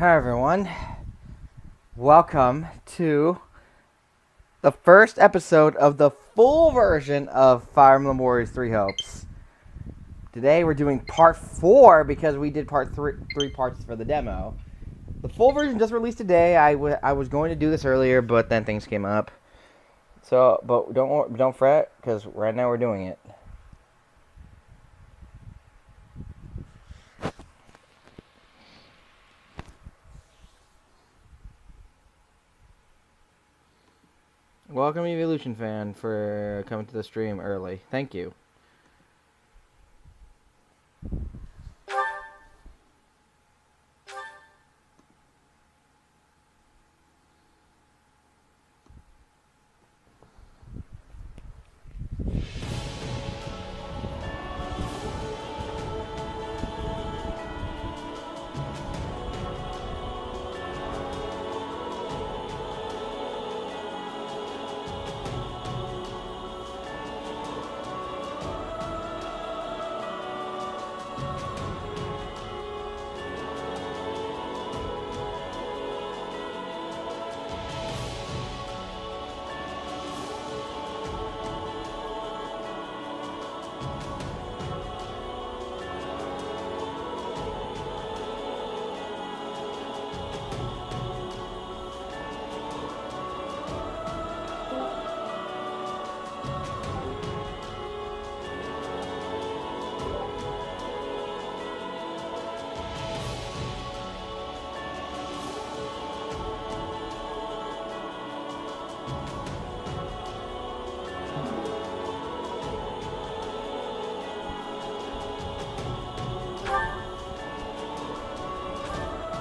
Hi everyone, welcome to the first episode of the full version of Fire Emblem Warriors 3 Hopes. Today we're doing part 4 because we did three parts for the demo. The full version just released today. I was going to do this earlier, but then things came up. But don't fret, because right now we're doing it. Welcome, Evolution fan, for coming to the stream early. Thank you.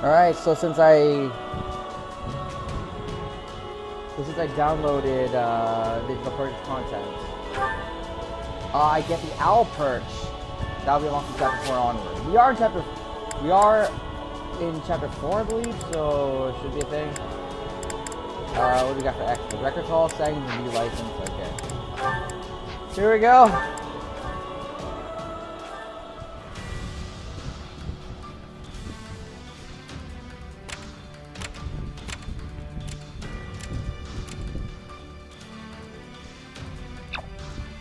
Alright, so since I downloaded digital purchase content, I get the owl perch. That'll be unlocked from chapter 4 onward. We are in chapter 4, I believe, so it should be a thing. What do we got for extra? Record hall settings and new license. Okay. Here we go.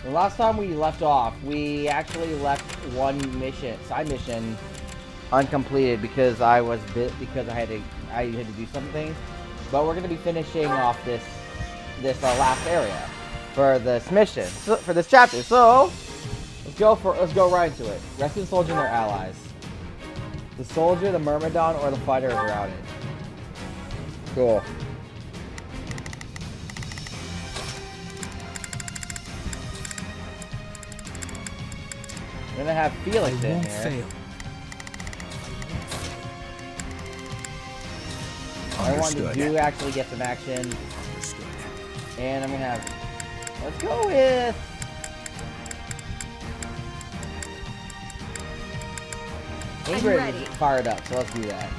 The last time we left off, we actually left one side mission, uncompleted because I had to do something. But we're gonna be finishing off this last area for this mission, for this chapter. So let's go right into it. Rescue the soldier and their allies. The soldier, the myrmidon, or the fighter is routed. Cool. I'm gonna have Felix in here. Fail. I want to actually get some action. Understood. And I'm gonna have. Let's go with. Ingrid is fired up, so let's do that.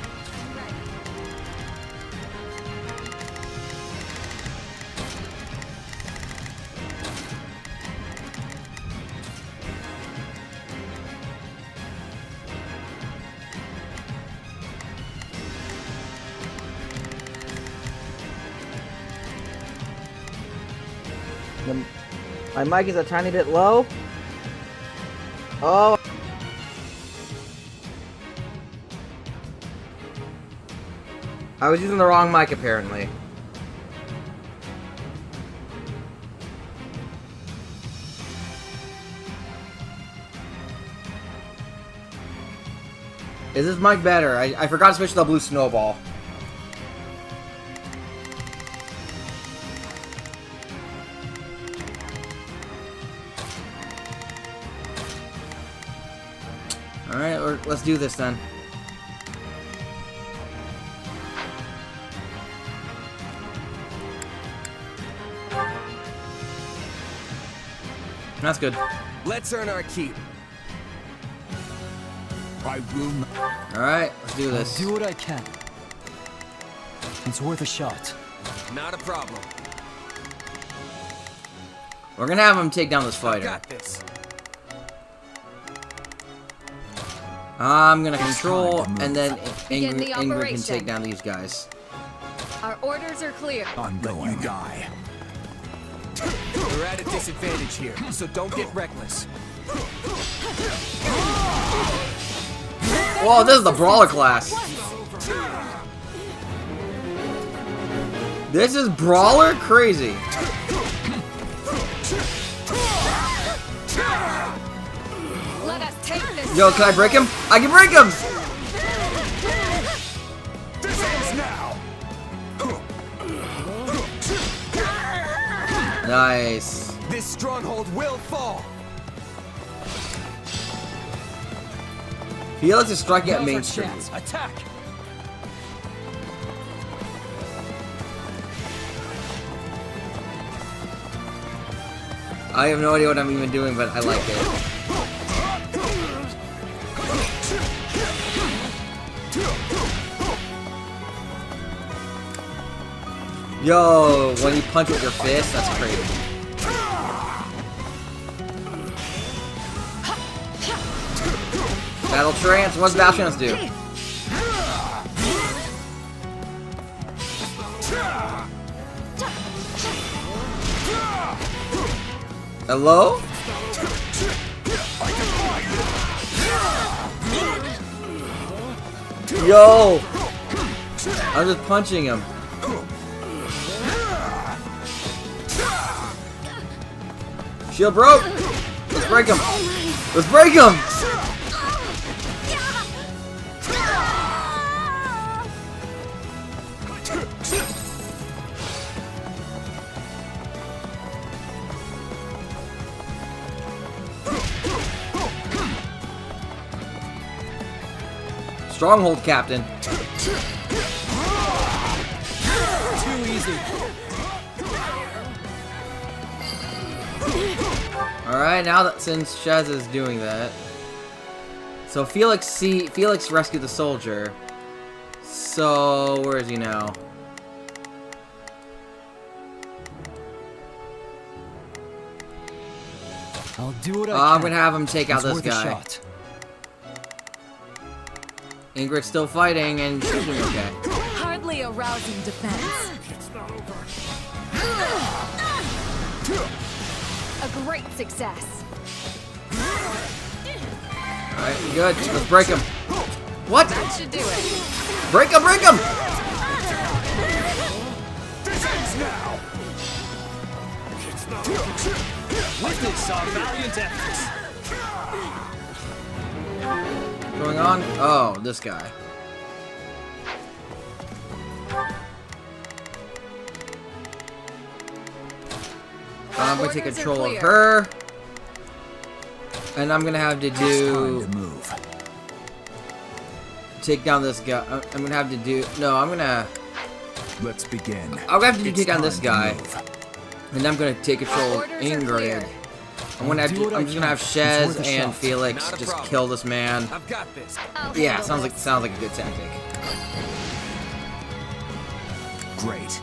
My mic is a tiny bit low. Oh. I was using the wrong mic apparently. Is this mic better? I forgot to switch to the blue snowball. Alright, let's do this then. That's good. Let's earn our keep. I will not. Alright, let's do this. I'll do what I can. It's worth a shot. Not a problem. We're gonna have him take down this fighter. Got this. I'm gonna control and then begin the Ingrid can operation. take down these guys. Our orders are clear. I'm going. You die. We're at a disadvantage here, so don't get reckless. Whoa, this is the brawler class. This is brawler crazy. Let us take this. Yo, can I break him? I can break him! This ends now. Nice. This stronghold will fall. Felix is striking at Now's Main our Street. chance. Attack! I have no idea what I'm even doing, but I like it. Yo, when you punch with your fist, that's crazy. Battle Trance, what's Battle Trance do? Hello? Yo! I'm just punching him. Shield broke! Let's break him! Let's break him! Stronghold Captain. Too easy. Alright, now that since Shez is doing that. So Felix rescued the soldier. So where is he now? I'll do what I I'm can. gonna have him take out It's this worth a guy. shot. Ingrid's still fighting and she's doing okay. Hardly a rousing defense. A great success. Alright, good. Let's break him. What? That should do it. Break him, break him! This ends now. Witness our valiant efforts. What's going on? Oh, this guy. I'm gonna take Orders are control of clear. her. And I'm gonna have to Time do... to move. take down this guy. I'm gonna have to do... No, I'm gonna... Let's begin. I'm gonna have to It's take down this time to guy. move. And I'm gonna take control of Orders are clear. Ingrid. I'm gonna have Do to, what I I'm just gonna can. have It's Shez worth a and shot. Felix Not a just problem. kill this man. I've got this. I'll Yeah, handle sounds this. like a good tactic. Great.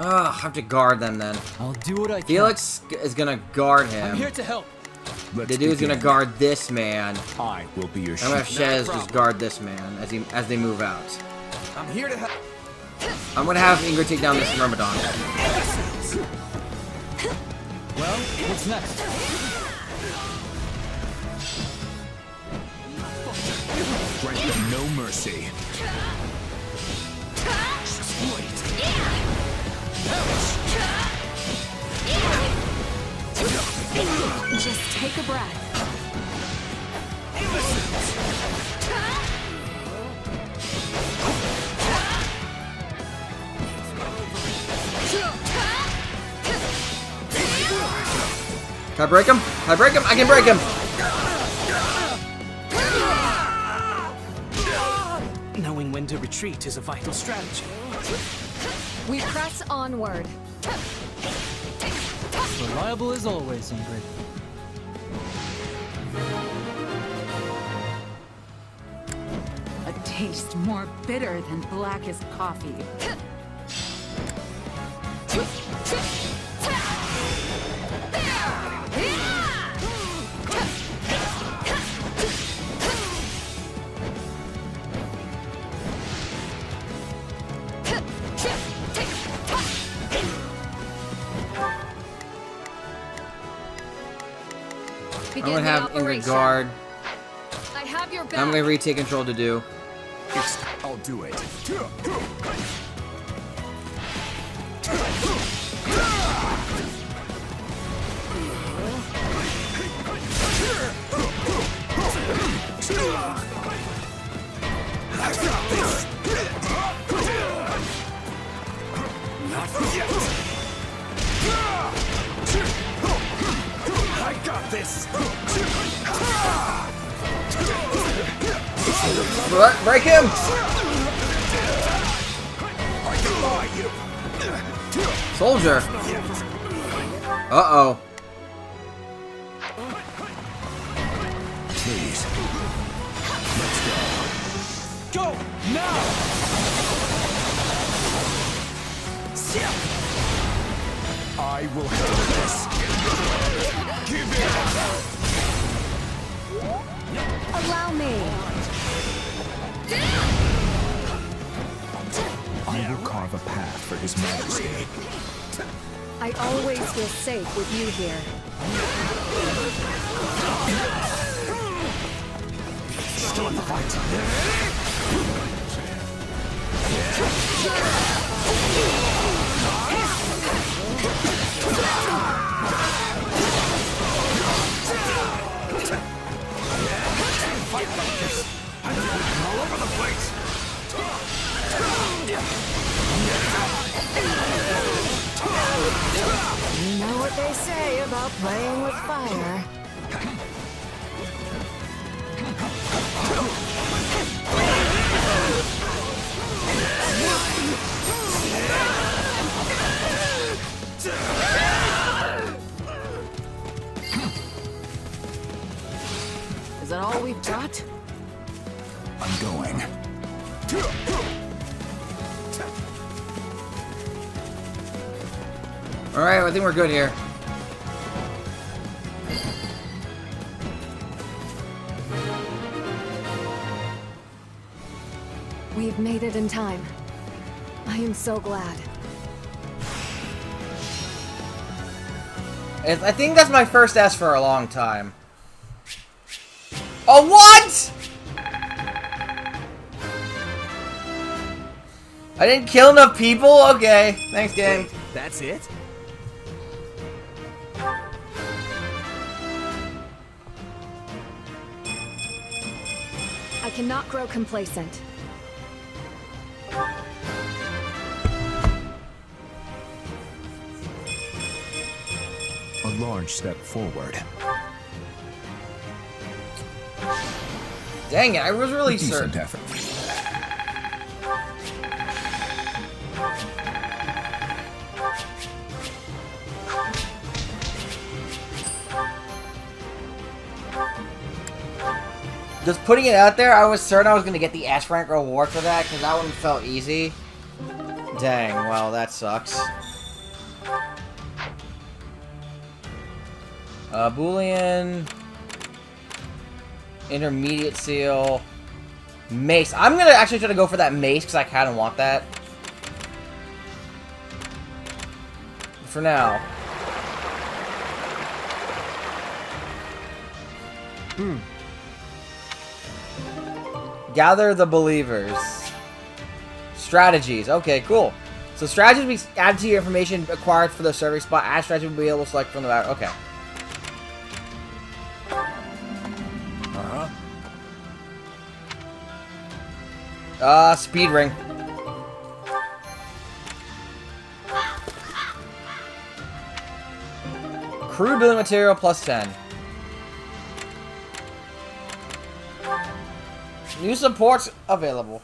Ugh, I have to guard them then. I'll do what I can. Felix is gonna guard I'm here him. to help. Let's The dude's gonna begin. guard this man. I will be your I'm gonna have shield. Shez problem. just guard this man as they move out. I'm here to help. I'm gonna have Ingrid take down this Myrmidon. Well, what's next? Grant them no mercy. Just take a breath. Can I break him? Can I break him? I can break him! Knowing when to retreat is a vital strategy. We press onward. Reliable as always, Ingrid. taste more bitter than blackest coffee. I'm gonna have Ingrid guard. I have your back. I'm gonna retake control to do. I'll do it. I got this. Break him! Soldier! Uh-oh. Please. Let's go. Go now. I will handle this. Give it. Allow me. I will carve a path for His Majesty. I always feel safe with you here. Still in the fight. Fight like this. I'm all over the place. You know what they say about playing with fire. Is that all we've got? I'm going. Alright, I think we're good here. We've made it in time. I am so glad. I think that's my first S for a long time. Oh, what?! I didn't kill enough people? Okay. Thanks, game. Wait, that's it? I cannot grow complacent. A large step forward. Dang it, I was really Decent certain. effort. Just putting it out there, I was certain I was going to get the S rank reward for that, because that one felt easy. Dang, well, that sucks. Boolean. Intermediate seal. Mace. I'm going to actually try to go for that mace, because I kind of want that. For now. Gather the believers. Strategies. Okay, cool. So strategies will be added to your information acquired for the survey spot. Add strategy will be able to select from the battle. Okay. Speed ring. Crude building material plus 10. New supports available.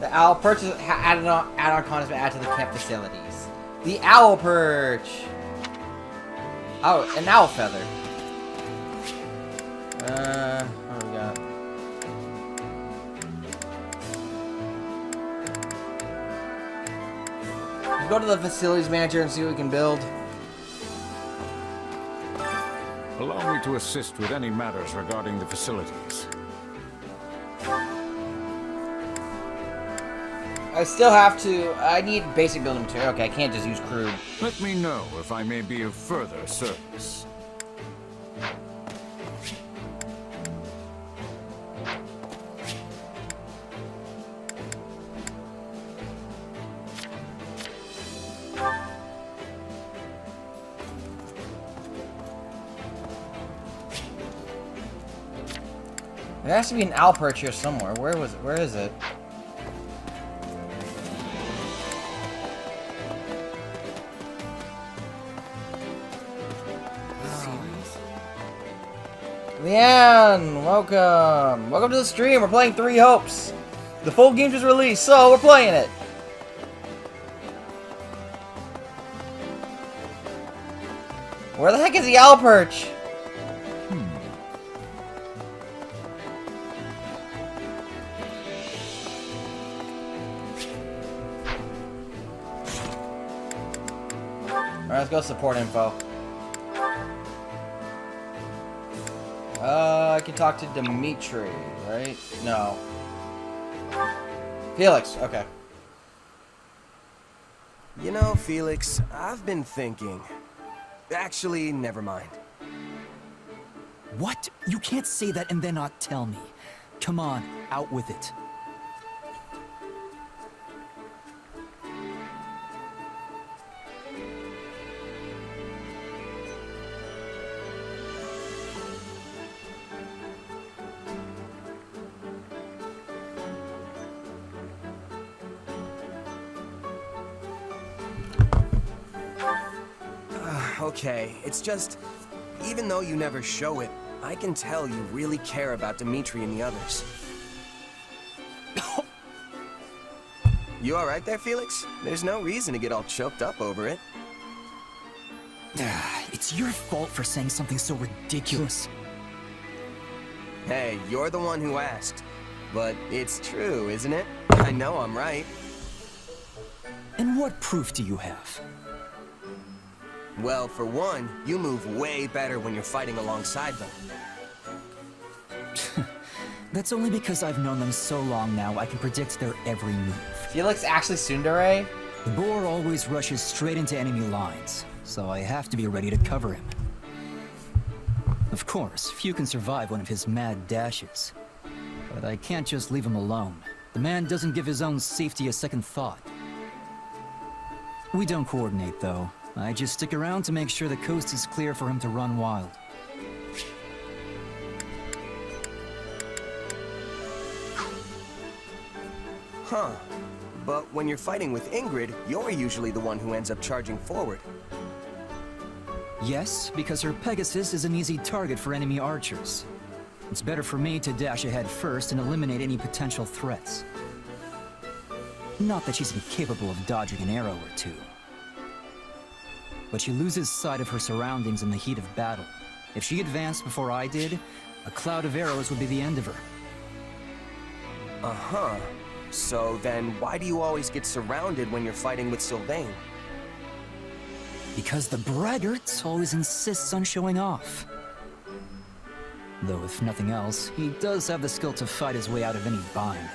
The owl perch is add-on content added to the camp facilities. The owl perch. Oh, an owl feather. What do we got? Let's go to the facilities manager and see what we can build. Allow me to assist with any matters regarding the facilities. I still have to. I need basic building material. Okay, I can't just use crude. Let me know if I may be of further service. There has to be an owl perch here somewhere. Where is it? Leanne, welcome. Welcome to the stream. We're playing Three Hopes. The full game just released, so we're playing it. Where the heck is the owl perch? Alright, let's go support info. I can talk to Dimitri, right? No. Felix, okay. You know, Felix, I've been thinking. Actually, never mind. What? You can't say that and then not tell me. Come on, out with it. Okay, it's just, even though you never show it, I can tell you really care about Dimitri and the others. You alright there, Felix? There's no reason to get all choked up over it. It's your fault for saying something so ridiculous. Hey, you're the one who asked. But it's true, isn't it? I know I'm right. And what proof do you have? Well, for one, you move way better when you're fighting alongside them. That's only because I've known them so long now, I can predict their every move. Felix actually tsundere? The boar always rushes straight into enemy lines, so I have to be ready to cover him. Of course, few can survive one of his mad dashes. But I can't just leave him alone. The man doesn't give his own safety a second thought. We don't coordinate, though. I just stick around to make sure the coast is clear for him to run wild. Huh. But when you're fighting with Ingrid, you're usually the one who ends up charging forward. Yes, because her Pegasus is an easy target for enemy archers. It's better for me to dash ahead first and eliminate any potential threats. Not that she's incapable of dodging an arrow or two. But she loses sight of her surroundings in the heat of battle. If she advanced before I did, a cloud of arrows would be the end of her. Uh-huh. So then why do you always get surrounded when you're fighting with Sylvain? Because the braggart always insists on showing off. Though if nothing else, he does have the skill to fight his way out of any bind.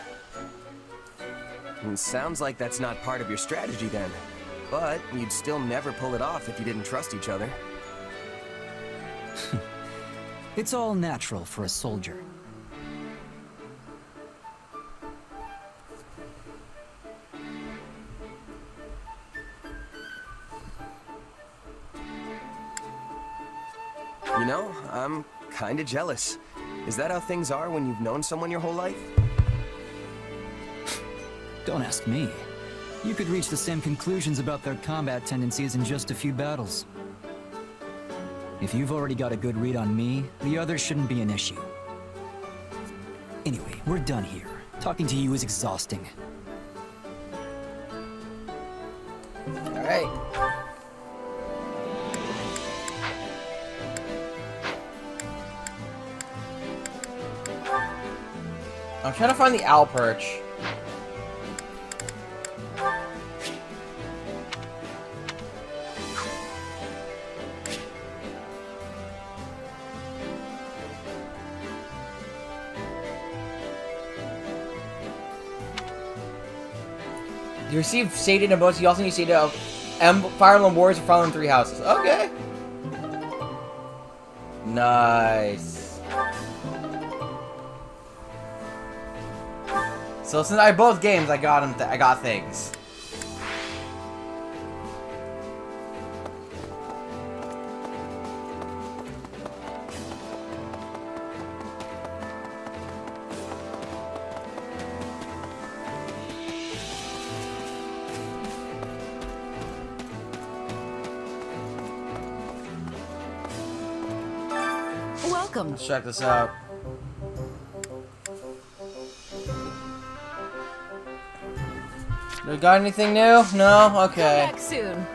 It sounds like that's not part of your strategy then. But you'd still never pull it off if you didn't trust each other. It's all natural for a soldier. You know, I'm kinda jealous. Is that how things are when you've known someone your whole life? Don't ask me. You could reach the same conclusions about their combat tendencies in just a few battles. If you've already got a good read on me, the others shouldn't be an issue. Anyway, we're done here. Talking to you is exhausting. Alright. I'm trying to find the owl perch. You receive shaded emotes. You also need shaded of Fire Emblem Warriors and Fire Emblem 3 houses. Okay. Nice. So since I have both games, I got them. I got things. Welcome. Let's check this out. We got anything new? No? Okay. Come back soon.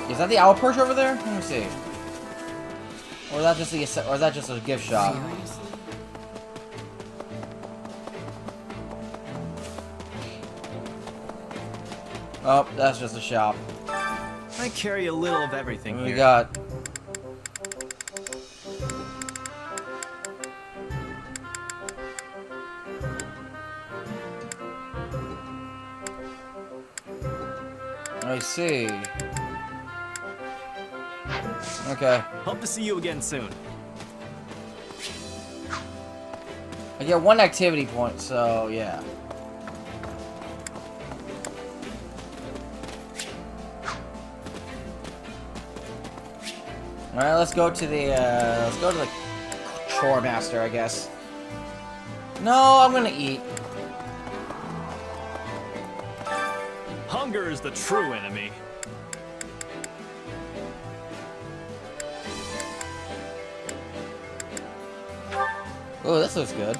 Is that the owl perch over there? Let me see. Or is that just a gift shop? Oh, that's just a shop. I carry a little of everything What we here. got? I see. Okay. Hope to see you again soon. I get 1 activity point, so yeah. All right, let's go to the chore master, I guess. No, I'm gonna eat. Hunger is the true enemy. Oh, this looks good.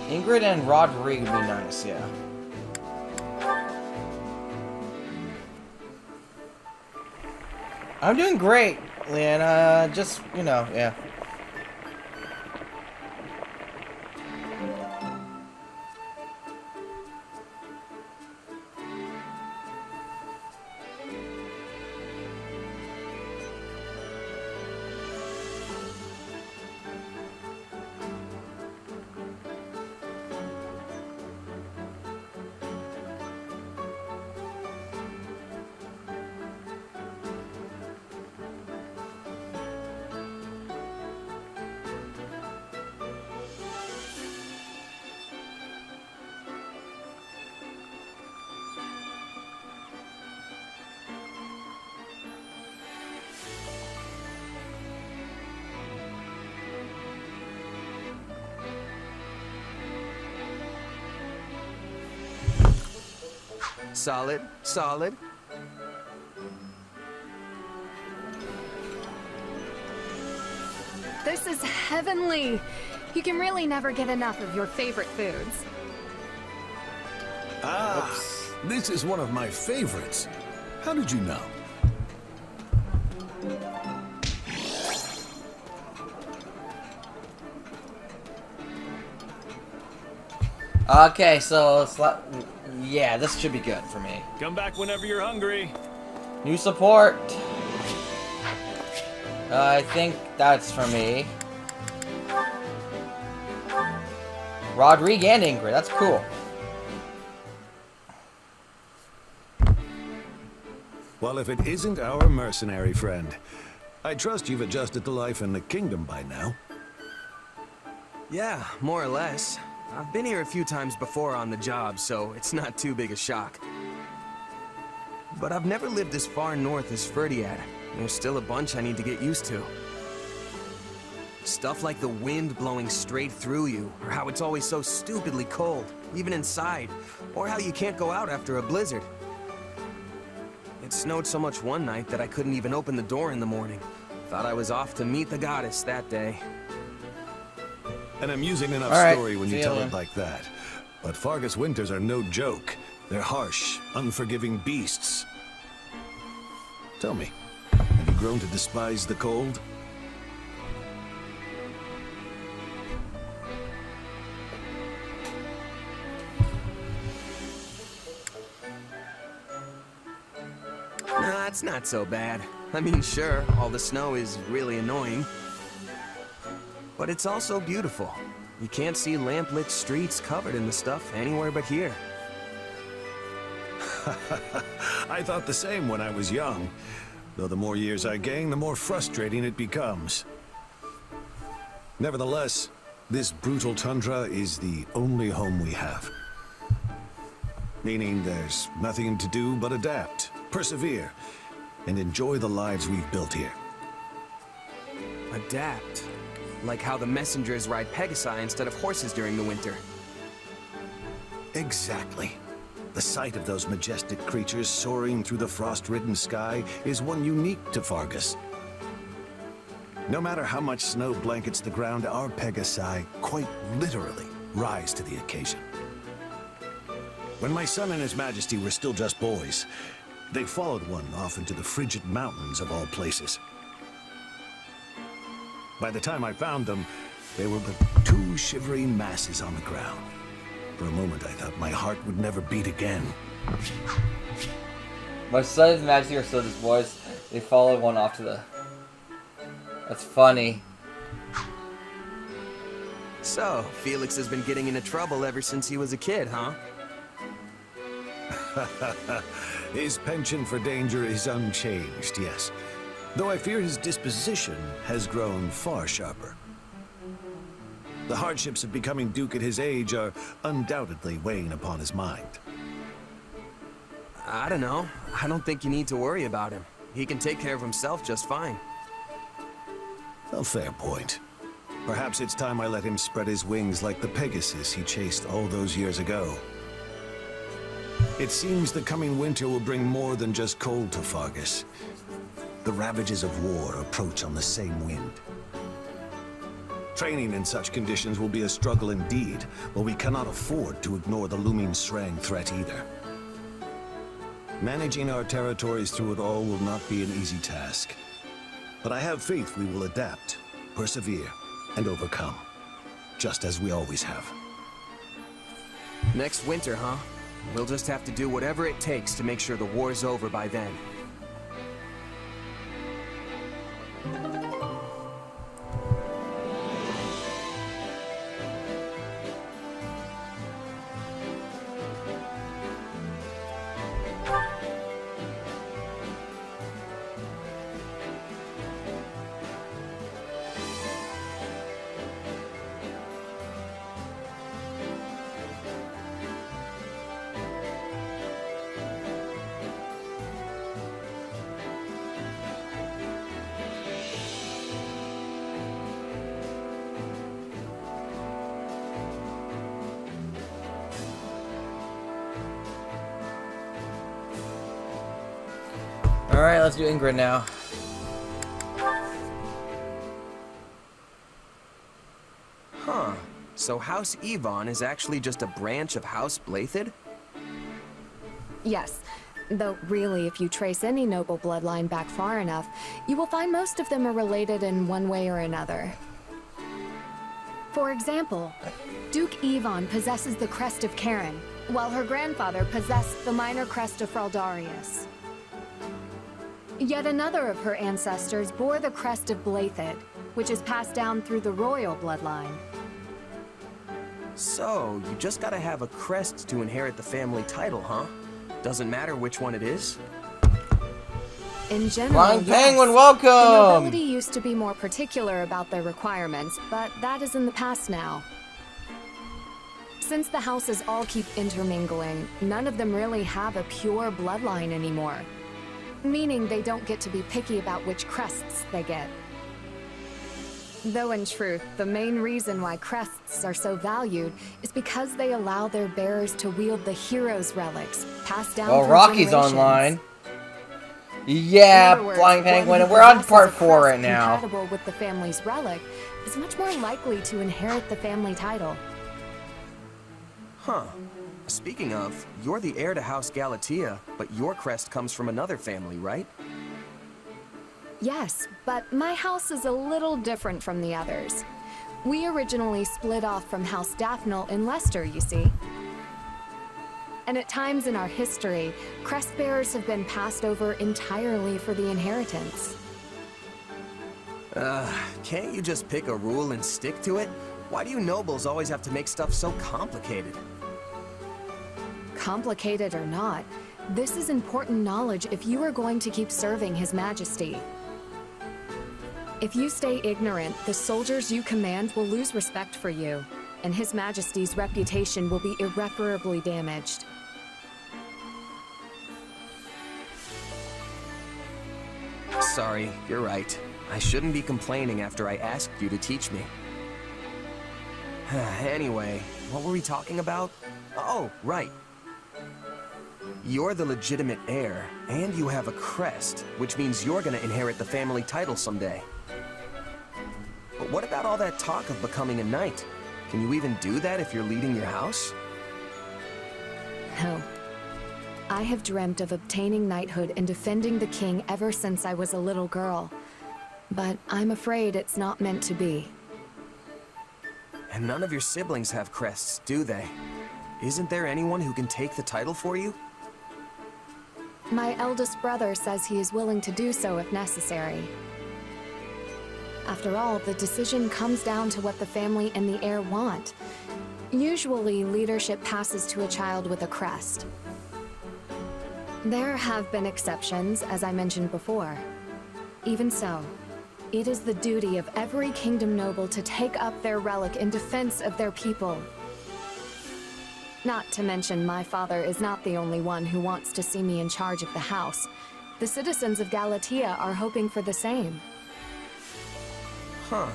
Ingrid and Rodrigue would be nice, yeah. I'm doing great, Leanna. Just, you know, yeah. Solid, solid. This is heavenly. You can really never get enough of your favorite foods. Ah, this is one of my favorites. How did you know? Okay, so yeah, this should be good for me. Come back whenever you're hungry. New support. I think that's for me. Rodrigue and Ingrid, that's cool. Well, if it isn't our mercenary friend, I trust you've adjusted to life in the kingdom by now. Yeah, more or less. I've been here a few times before on the job, so it's not too big a shock. But I've never lived as far north as Ferdiad. There's still a bunch I need to get used to. Stuff like the wind blowing straight through you, or how it's always so stupidly cold, even inside, or how you can't go out after a blizzard. It snowed so much one night that I couldn't even open the door in the morning. Thought I was off to meet the goddess that day. An amusing enough All right, story when see you ya tell then. it like that. But Fargus winters are no joke. They're harsh, unforgiving beasts. Tell me, have you grown to despise the cold? Nah, it's not so bad. I mean, sure, all the snow is really annoying. But it's also beautiful. You can't see lamp-lit streets covered in the stuff anywhere but here. I thought the same when I was young. Though the more years I gain, the more frustrating it becomes. Nevertheless, this brutal tundra is the only home we have. Meaning there's nothing to do but adapt, persevere, and enjoy the lives we've built here. Adapt. Like how the messengers ride Pegasi instead of horses during the winter. Exactly. The sight of those majestic creatures soaring through the frost-ridden sky is one unique to Fargus. No matter how much snow blankets the ground, our Pegasi quite literally rise to the occasion. When my son and his majesty were still just boys, they followed one off into the frigid mountains of all places. By the time I found them, they were but two shivering masses on the ground. For a moment, I thought my heart would never beat again. My son and Majesty are still just boys. They followed one off to the... That's funny. So, Felix has been getting into trouble ever since he was a kid, huh? His penchant for danger is unchanged, yes. Though I fear his disposition has grown far sharper. The hardships of becoming Duke at his age are undoubtedly weighing upon his mind. I don't know. I don't think you need to worry about him. He can take care of himself just fine. A fair point. Perhaps it's time I let him spread his wings like the Pegasus he chased all those years ago. It seems the coming winter will bring more than just cold to Fargus. The ravages of war approach on the same wind. Training in such conditions will be a struggle indeed, but we cannot afford to ignore the looming Srang threat either. Managing our territories through it all will not be an easy task. But I have faith we will adapt, persevere, and overcome. Just as we always have. Next winter, huh? We'll just have to do whatever it takes to make sure the war's over by then. Alright, let's do Ingrid now. Huh. So House Yvonne is actually just a branch of House Blathid? Yes. Though really, if you trace any noble bloodline back far enough, you will find most of them are related in one way or another. For example, Duke Yvonne possesses the crest of Karen, while her grandfather possessed the minor crest of Fraldarius. Yet another of her ancestors bore the crest of Blathid, which is passed down through the royal bloodline. So, you just gotta have a crest to inherit the family title, huh? Doesn't matter which one it is? In general, Flying yes. Penguin, The welcome! nobility used to be more particular about their requirements, but that is in the past now. Since the houses all keep intermingling, none of them really have a pure bloodline anymore. Meaning they don't get to be picky about which crests they get. Though in truth, the main reason why crests are so valued is because they allow their bearers to wield the hero's relics, passed down Oh, through Rocky's generations. online. In Yeah, other words, Flying one Penguin, who and we're on possesses part a 4 crest right now. compatible with the family's relic is much more likely to inherit the family title. Huh. Speaking of, you're the heir to House Galatea, but your crest comes from another family, right? Yes, but my house is a little different from the others. We originally split off from House Daphne in Leicester, you see. And at times in our history, crest bearers have been passed over entirely for the inheritance. Can't you just pick a rule and stick to it? Why do you nobles always have to make stuff so complicated? Complicated or not, this is important knowledge if you are going to keep serving His Majesty. If you stay ignorant, the soldiers you command will lose respect for you, and His Majesty's reputation will be irreparably damaged. Sorry, you're right. I shouldn't be complaining after I asked you to teach me. Anyway, what were we talking about? Oh, right. You're the legitimate heir, and you have a crest, which means you're gonna inherit the family title someday. But what about all that talk of becoming a knight? Can you even do that if you're leading your house? No. I have dreamt of obtaining knighthood and defending the king ever since I was a little girl. But I'm afraid it's not meant to be. And none of your siblings have crests, do they? Isn't there anyone who can take the title for you? My eldest brother says he is willing to do so if necessary. After all, the decision comes down to what the family and the heir want. Usually, leadership passes to a child with a crest. There have been exceptions, as I mentioned before. Even so, it is the duty of every kingdom noble to take up their relic in defense of their people. Not to mention, my father is not the only one who wants to see me in charge of the house. The citizens of Galatea are hoping for the same. Huh.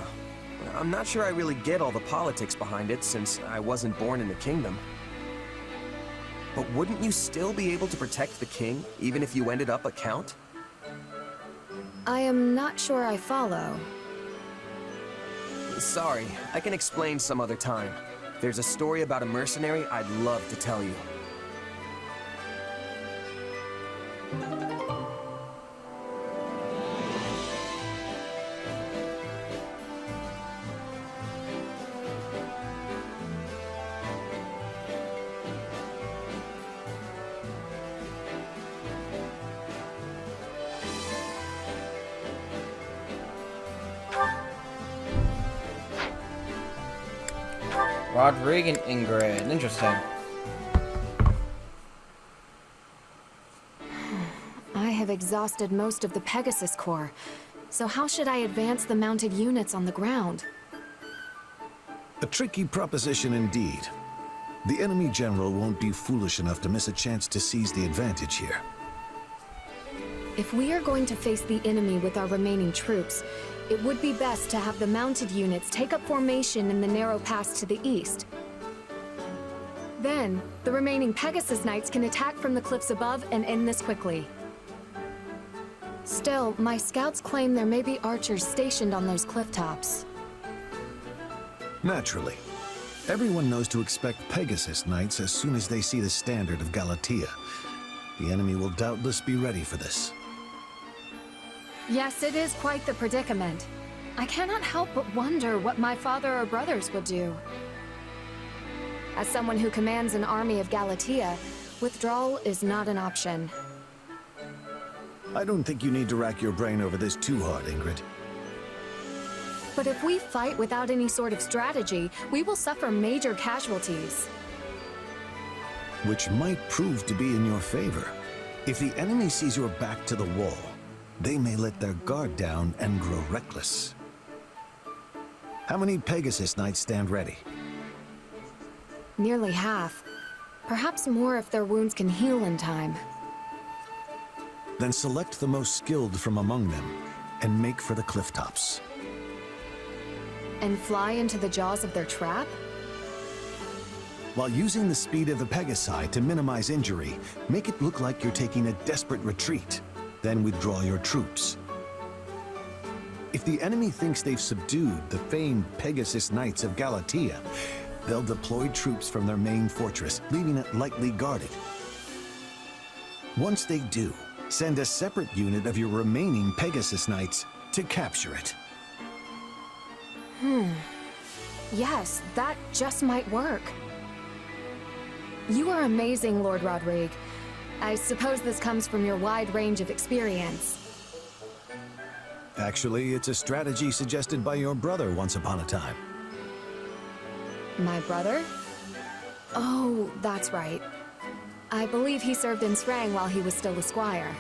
I'm not sure I really get all the politics behind it, since I wasn't born in the kingdom. But wouldn't you still be able to protect the king, even if you ended up a count? I am not sure I follow. Sorry, I can explain some other time. There's a story about a mercenary I'd love to tell you. Rodrigue and Ingrid. Interesting. I have exhausted most of the Pegasus Corps, so how should I advance the mounted units on the ground? A tricky proposition indeed. The enemy general won't be foolish enough to miss a chance to seize the advantage here. If we are going to face the enemy with our remaining troops, it would be best to have the mounted units take up formation in the narrow pass to the east. Then, the remaining Pegasus Knights can attack from the cliffs above and end this quickly. Still, my scouts claim there may be archers stationed on those cliff tops. Naturally. Everyone knows to expect Pegasus Knights as soon as they see the standard of Galatea. The enemy will doubtless be ready for this. Yes, it is quite the predicament. I cannot help but wonder what my father or brothers would do. As someone who commands an army of Galatea, withdrawal is not an option. I don't think you need to rack your brain over this too hard, Ingrid. But if we fight without any sort of strategy, we will suffer major casualties. Which might prove to be in your favor. If the enemy sees your back to the wall, they may let their guard down and grow reckless. How many Pegasus Knights stand ready? Nearly half. Perhaps more if their wounds can heal in time. Then select the most skilled from among them and make for the cliff tops. And fly into the jaws of their trap? While using the speed of the Pegasi to minimize injury, make it look like you're taking a desperate retreat. Then withdraw your troops. If the enemy thinks they've subdued the famed Pegasus Knights of Galatea, they'll deploy troops from their main fortress, leaving it lightly guarded. Once they do, send a separate unit of your remaining Pegasus Knights to capture it. Yes, that just might work. You are amazing, Lord Rodrigue. I suppose this comes from your wide range of experience. Actually, it's a strategy suggested by your brother once upon a time. My brother? Oh, that's right. I believe he served in Srang while he was still a squire.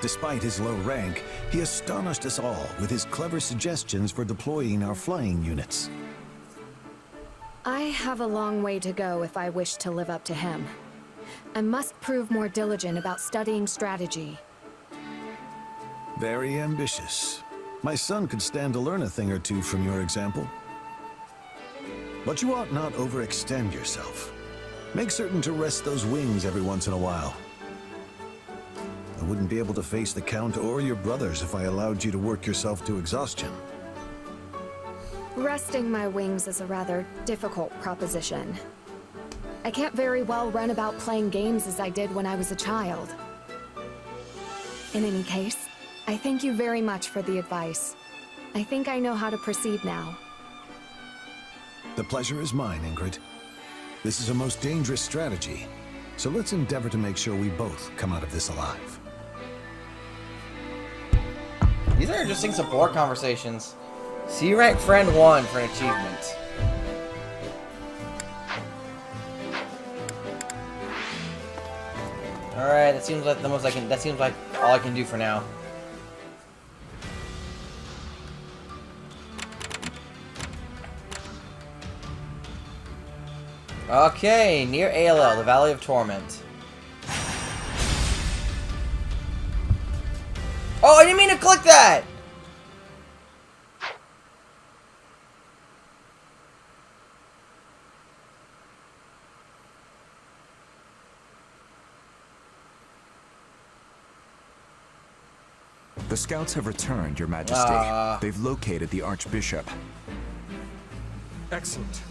Despite his low rank, he astonished us all with his clever suggestions for deploying our flying units. I have a long way to go if I wish to live up to him. I must prove more diligent about studying strategy. Very ambitious. My son could stand to learn a thing or two from your example. But you ought not overextend yourself. Make certain to rest those wings every once in a while. I wouldn't be able to face the Count or your brothers if I allowed you to work yourself to exhaustion. Resting my wings is a rather difficult proposition. I can't very well run about playing games as I did when I was a child. In any case, I thank you very much for the advice. I think I know how to proceed now. The pleasure is mine, Ingrid. This is a most dangerous strategy, so let's endeavor to make sure we both come out of this alive. These are interesting support conversations. C rank friend 1 for an achievement. Alright, that seems like the most I can. That seems like all I can do for now. Okay, near ALL, the Valley of Torment. Oh, I didn't mean to click that! The scouts have returned, Your Majesty. They've located the Archbishop. Excellent.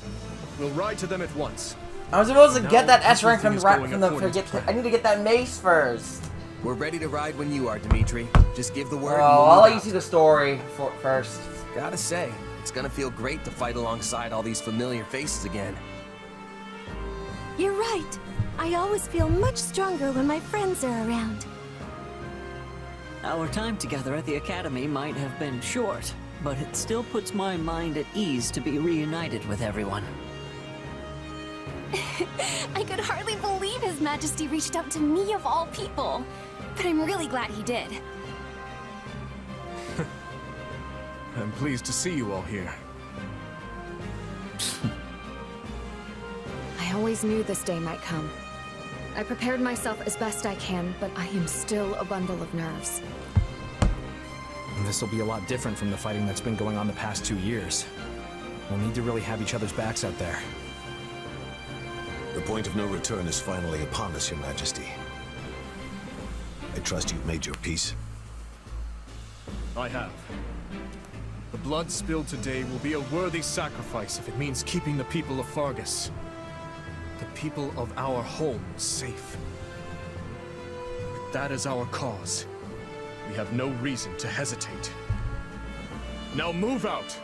We'll ride to them at once. I'm supposed to get that S rank everything from is the going according to plan. I need to get that mace first. We're ready to ride when you are, Dimitri. Just give the word. Oh, and we'll I'll move let you out. see the story first. Gotta say, it's gonna feel great to fight alongside all these familiar faces again. You're right. I always feel much stronger when my friends are around. Our time together at the Academy might have been short, but it still puts my mind at ease to be reunited with everyone. I could hardly believe His Majesty reached out to me of all people. But I'm really glad he did. I'm pleased to see you all here. I always knew this day might come. I prepared myself as best I can, but I am still a bundle of nerves. This will be a lot different from the fighting that's been going on the past 2 years. We'll need to really have each other's backs out there. The point of no return is finally upon us, Your Majesty. I trust you've made your peace. I have. The blood spilled today will be a worthy sacrifice if it means keeping the people of Fargus, the people of our home, safe. With that as our cause, we have no reason to hesitate. Now move out!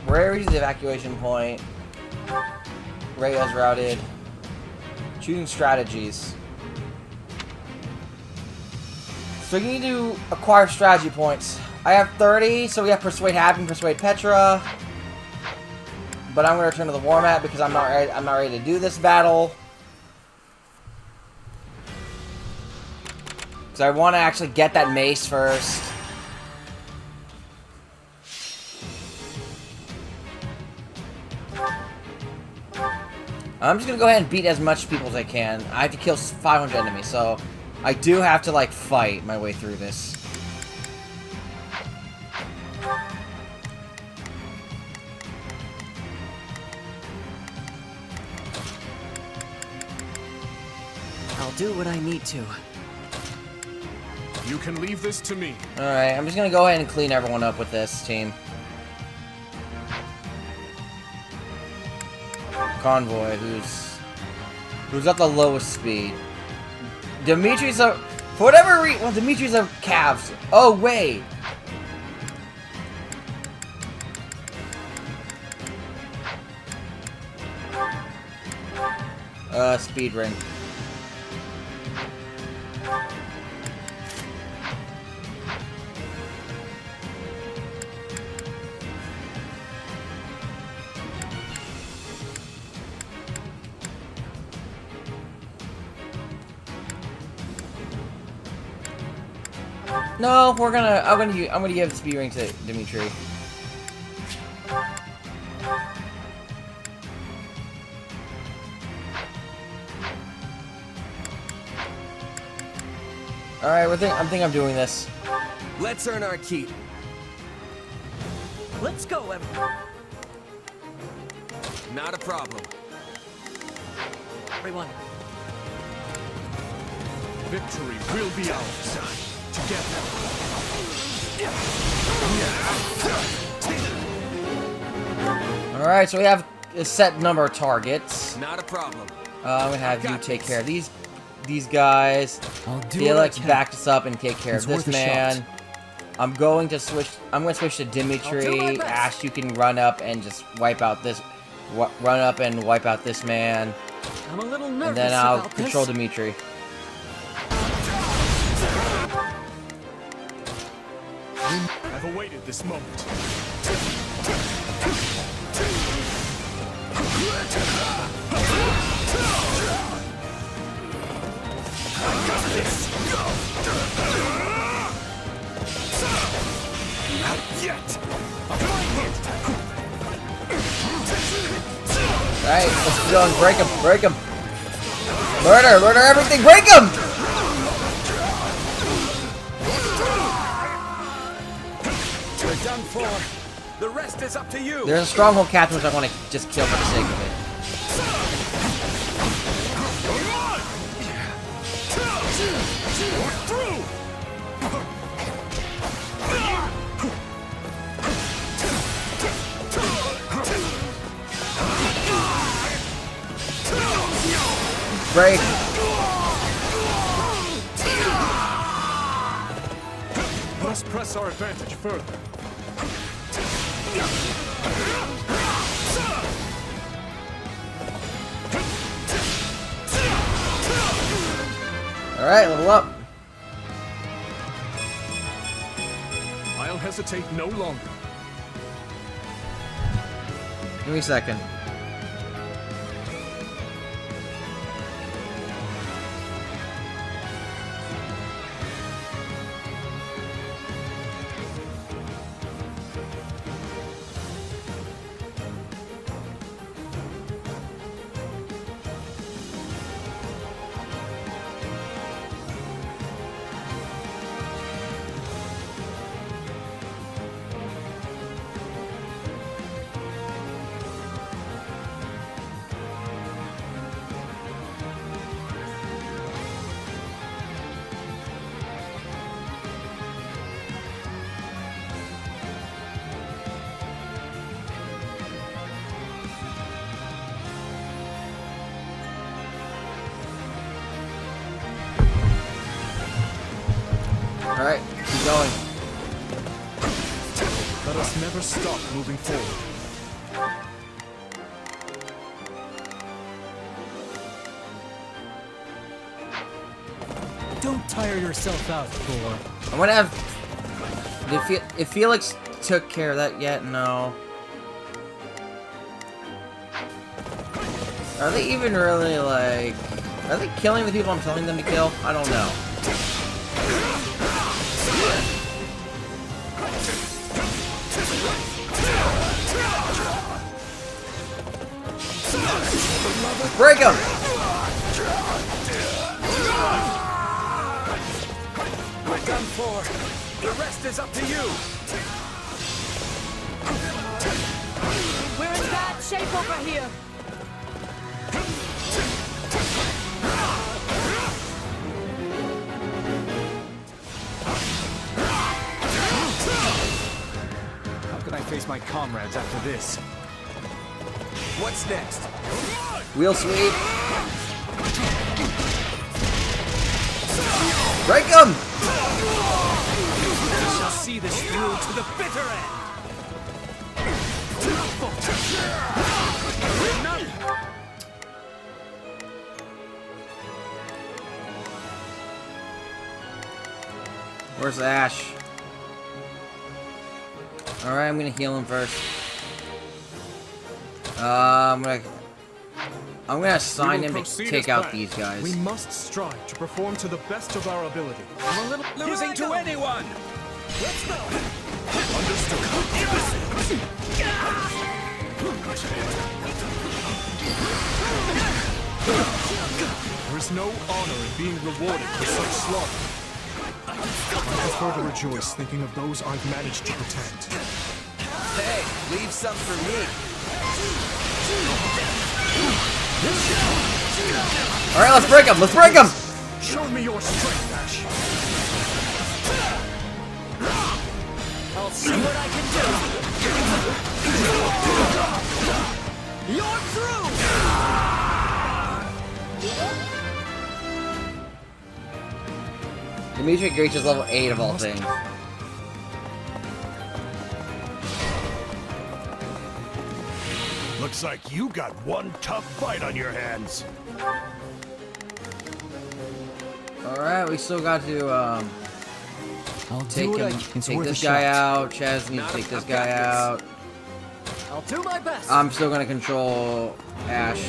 Where is the evacuation point? Rails routed. Choosing strategies. So you need to acquire strategy points. I have 30, so we have Persuade Happy and Persuade Petra. But I'm going to return to the war map because I'm not ready to do this battle. Because I want to actually get that mace first. I'm just going to go ahead and beat as much people as I can. I have to kill 500 enemies, so I do have to, like, fight my way through this. I'll do what I need to. You can leave this to me. Alright, I'm just gonna go ahead and clean everyone up with this team. Convoy, who's at the lowest speed. Dimitri's a... For whatever reason... Well, Dimitri's a calves. Oh, wait. Speed ring. No, I'm gonna give the speed ring to Dimitri. Alright, I think I'm doing this. Let's earn our keep. Let's go, everyone. Not a problem. Everyone. Victory will be ours. Together. Alright, so we have a set number of targets. Not a problem. I'm gonna have you take care of these guys. Felix back us up and take care of this man. I'm gonna switch to Dimitri. Ash, you can run up and just wipe out this man. I'm a little nervous and then I'll about control this. Dimitri. I've awaited this moment. I got this. Not yet. Alright, let's go and break him. Murder everything, break him! We're done for. The rest is up to you. There's a stronghold captain which I want to just kill for the sake of it. Break. Must press our advantage further. Alright, level up. I'll hesitate no longer. Give me a second. Alright, keep going. Let us never stop moving forward. Don't tire yourself out, Thor. I'm gonna have... If Felix took care of that yet? No. Are they even really, like... Are they killing the people I'm telling them to kill? I don't know. Break him! done for. The rest is up to you. We're in bad shape over here. How can I face my comrades after this? What's next? Wheel sweep. Break him! We shall see this through to the bitter end. Where's Ash? Alright, I'm gonna heal him first. I'm gonna assign him to take out these guys. We must strive to perform to the best of our ability. I'm a little losing to anyone. Let's go. Understood. There is no honor in being rewarded for such slaughter. I prefer to rejoice thinking of those I've managed to protect. Hey, leave some for me. Alright, let's break him! Let's break him! Show me your strength, Ash. I'll see what I can do. You're through! Dimitri reaches level 8 of all things. Looks like you got one tough fight on your hands. Alright, we still got to, I'll take do what him, I can. It's take worth this a guy shot. out. Chaz needs to take this guy out. I'll do my best. I'm still gonna control Ash.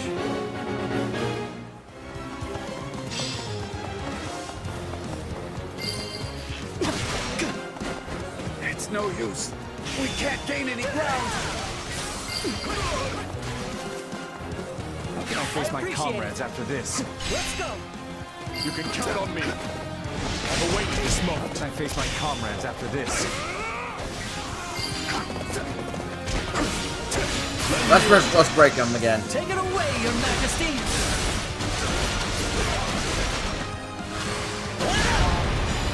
It's no use. We can't gain any ground. How can I face my comrades after this? Let's go. You can count on me. I've awaited this How moment. can I face my comrades after this? Let's break him again. Take it away, Your Majesty.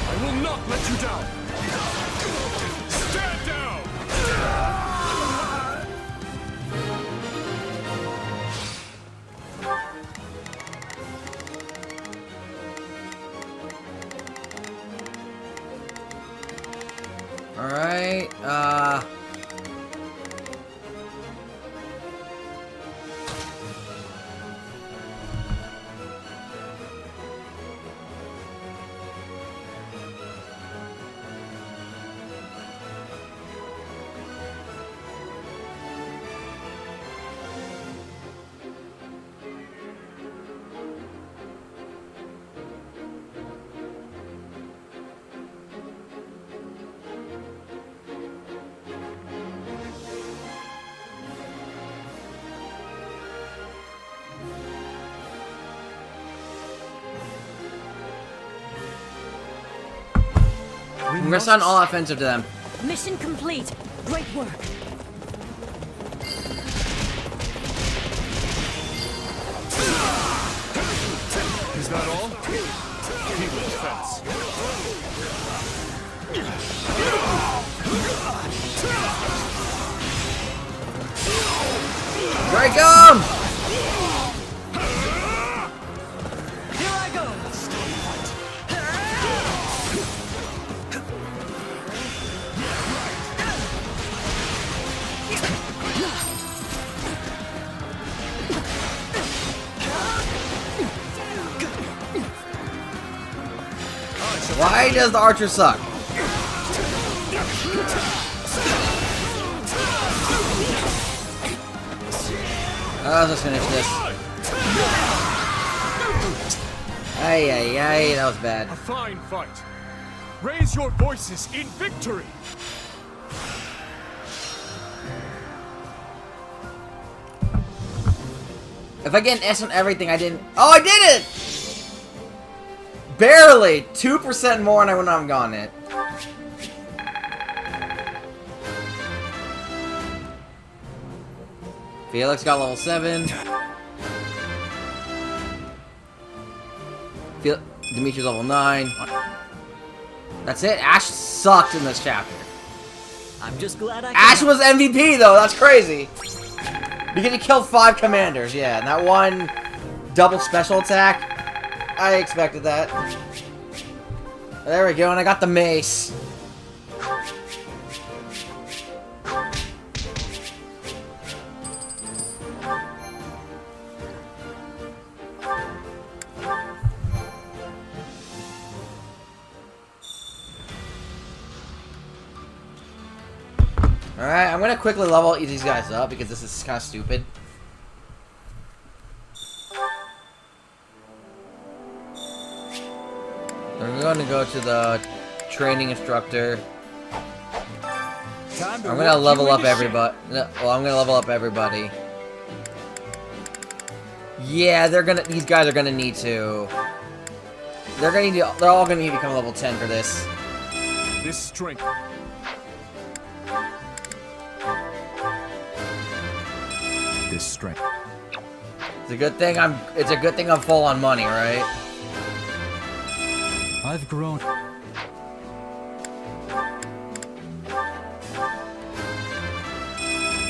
I will not let you down. Stand down. Alright, I'm gonna send all offensive to them. Mission complete. Great work. Is that all? Keep the fence. Break him! Here I go. Why does the archer suck? Let's finish this. Ay, ay, ay, that was bad. A fine fight. Raise your voices in victory. If I get an S on everything, I didn't. Oh, I did it! Barely! 2% more and I wouldn't have gotten it. Felix got level 7. Dimitri's level 9. That's it. Ash sucked in this chapter. I'm just glad I Ash was MVP though. That's crazy. Because he killed 5 commanders. Yeah, and that one double special attack. I expected that. There we go, and I got the mace. Alright, I'm gonna quickly level these guys up because this is kind of stupid. I'm going to go to the training instructor. I'm gonna level up everybody. Well, I'm gonna level up everybody. Yeah, these guys are gonna need to. They're all gonna need to become level 10 for this. This strength. This strength. It's a good thing I'm full on money, right? I've grown.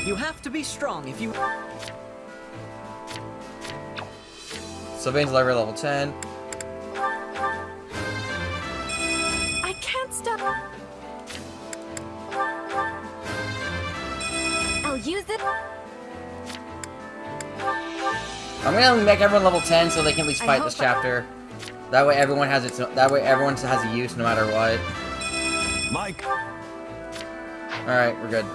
You have to be strong if you... Sylvain's level 10. I can't stop. I'll use it. I'm gonna make everyone level 10 so they can at least fight this chapter. That way everyone has everyone has a use no matter what. Mike. Alright, we're good.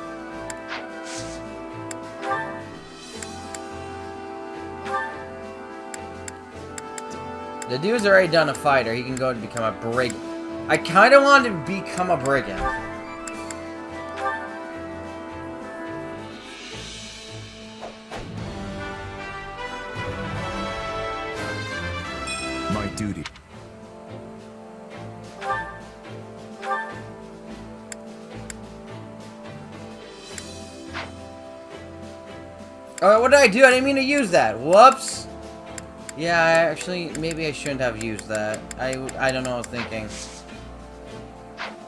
The dude's already done a fighter. He can go and become a brigand. I kind of wanted to become a brigand. My duty. Alright, what did I do? I didn't mean to use that. Whoops. Yeah, maybe I shouldn't have used that. I don't know what I was thinking.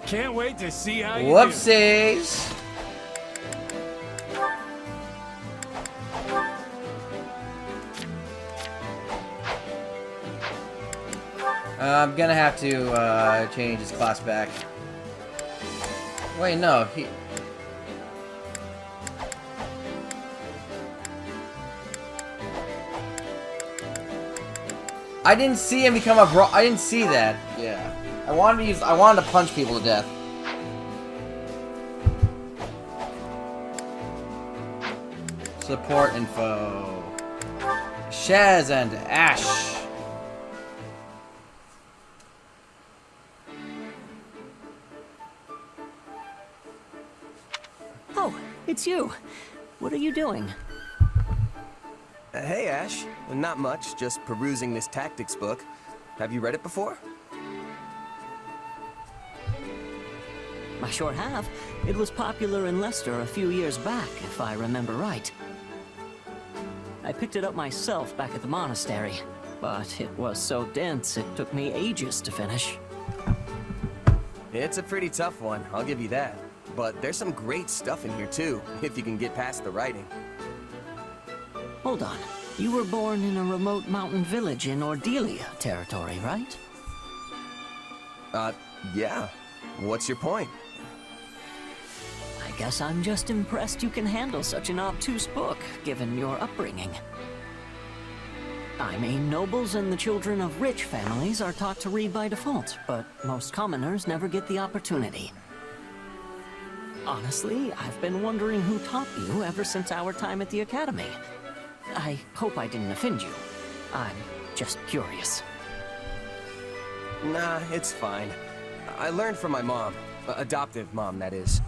Can't wait to see how you Whoopsies. I'm gonna have to change his class back. Wait, no, I didn't see him become a bro. I didn't see that. Yeah, I wanted to punch people to death. Support info. Shaz and Ash. Oh, it's you. What are you doing? Hey, Ash. Not much, just perusing this tactics book. Have you read it before? I sure have. It was popular in Leicester a few years back, if I remember right. I picked it up myself back at the monastery, but it was so dense it took me ages to finish. It's a pretty tough one, I'll give you that. But there's some great stuff in here too, if you can get past the writing. Hold on. You were born in a remote mountain village in Ordelia territory, right? Yeah. What's your point? I guess I'm just impressed you can handle such an obtuse book, given your upbringing. I mean, nobles and the children of rich families are taught to read by default, but most commoners never get the opportunity. Honestly, I've been wondering who taught you ever since our time at the academy. I hope I didn't offend you. I'm just curious. Nah, it's fine. I learned from my mom. Adoptive mom, that is.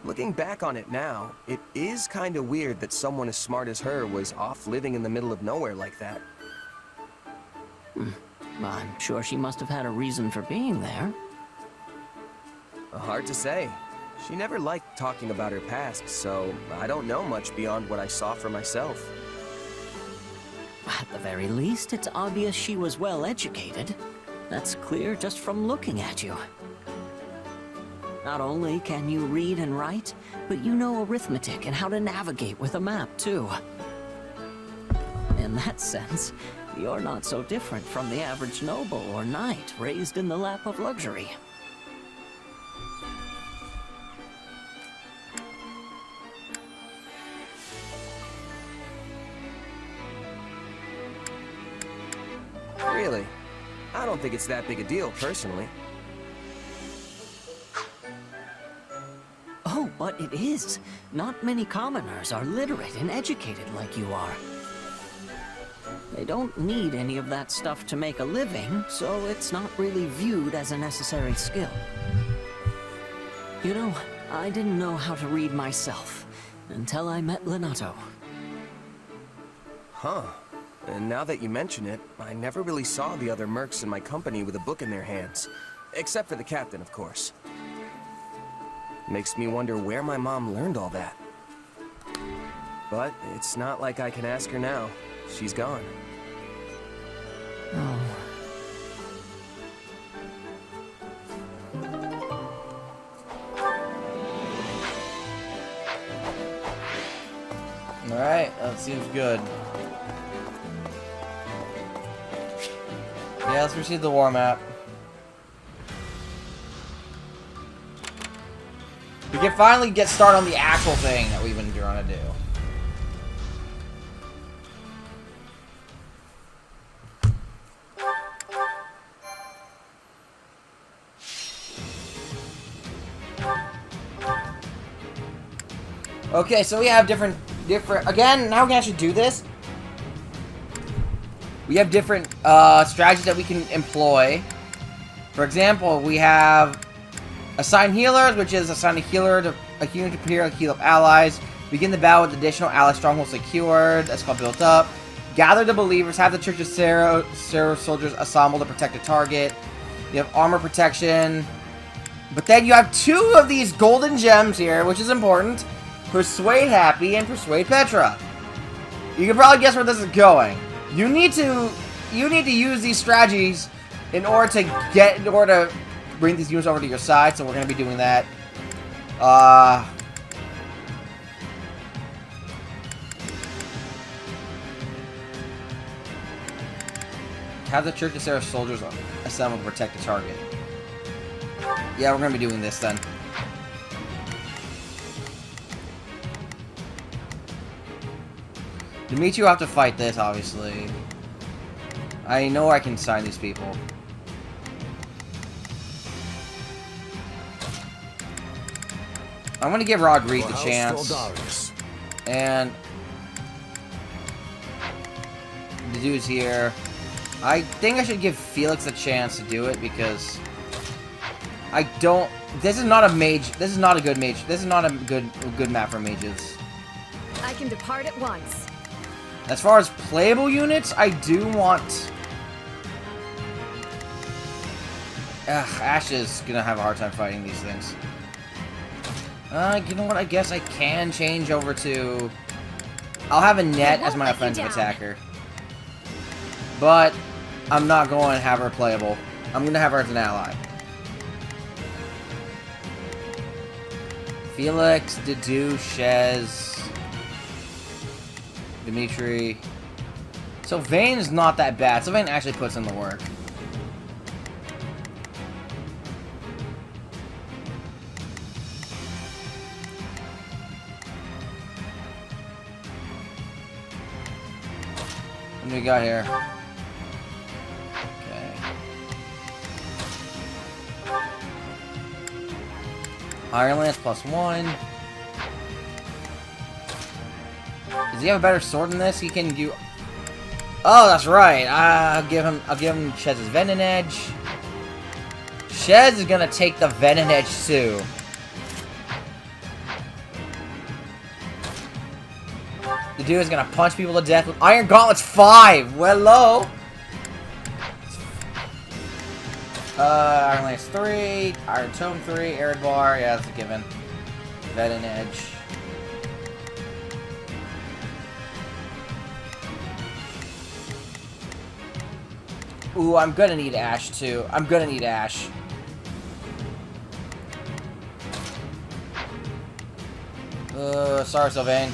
Looking back on it now, it is kinda weird that someone as smart as her was off living in the middle of nowhere like that. I'm sure she must have had a reason for being there. Hard to say. She never liked talking about her past, so I don't know much beyond what I saw for myself. At the very least, it's obvious she was well educated. That's clear just from looking at you. Not only can you read and write, but you know arithmetic and how to navigate with a map, too. In that sense, you're not so different from the average noble or knight raised in the lap of luxury. Really? I don't think it's that big a deal, personally. Oh, but it is. Not many commoners are literate and educated like you are. They don't need any of that stuff to make a living, so it's not really viewed as a necessary skill. You know, I didn't know how to read myself until I met Lenato. Huh. And now that you mention it, I never really saw the other mercs in my company with a book in their hands. Except for the captain, of course. Makes me wonder where my mom learned all that. But it's not like I can ask her now. She's gone. Oh. Alright, that seems good. Yeah, let's receive the war map. We can finally get started on the actual thing that we've been trying to do. Okay, so we have different, again, now we can actually do this. We have different strategies that we can employ. For example, we have assign healers, which is assign a healer to a unit to prepare to heal up allies. Begin the battle with additional ally strongholds secured. That's called built up. Gather the believers. Have the Church of Sarah soldiers assemble to protect a target. You have armor protection. But then you have two of these golden gems here, which is important. Persuade Happy and Persuade Petra. You can probably guess where this is going. You need to use these strategies in order to bring these units over to your side. So we're going to be doing that. Have the Church of Sarah soldiers assemble to protect the target. Yeah, we're going to be doing this then. Dimitri will have to fight this, obviously. I know I can sign these people. I'm gonna give Rodrigue the chance. And the dude's here. I think I should give Felix a chance to do it because I don't. This is not a mage. This is not a good mage. This is not a good map for mages. I can depart at once. As far as playable units, I do want... Ash is gonna have a hard time fighting these things. You know what? I guess I can change over to... I'll have Annette as my offensive attacker. But I'm not going to have her playable. I'm going to have her as an ally. Felix, Dedu, Shez... Dimitri. Sylvain's not that bad. Sylvain actually puts in the work. What do we got here? Okay. Iron Lance +1. Does he have a better sword than this? He can do... Oh, that's right. I'll give him Shez's Venom Edge. Shez is gonna take the Venom Edge too. The dude is gonna punch people to death with Iron Gauntlets 5. Well, hello. Iron Lance 3, Iron Tome 3, Arid Bar, yeah, that's a given. Vet and Edge. Ooh, I'm gonna need Ash too. I'm gonna need Ash. Sorry, Sylvain.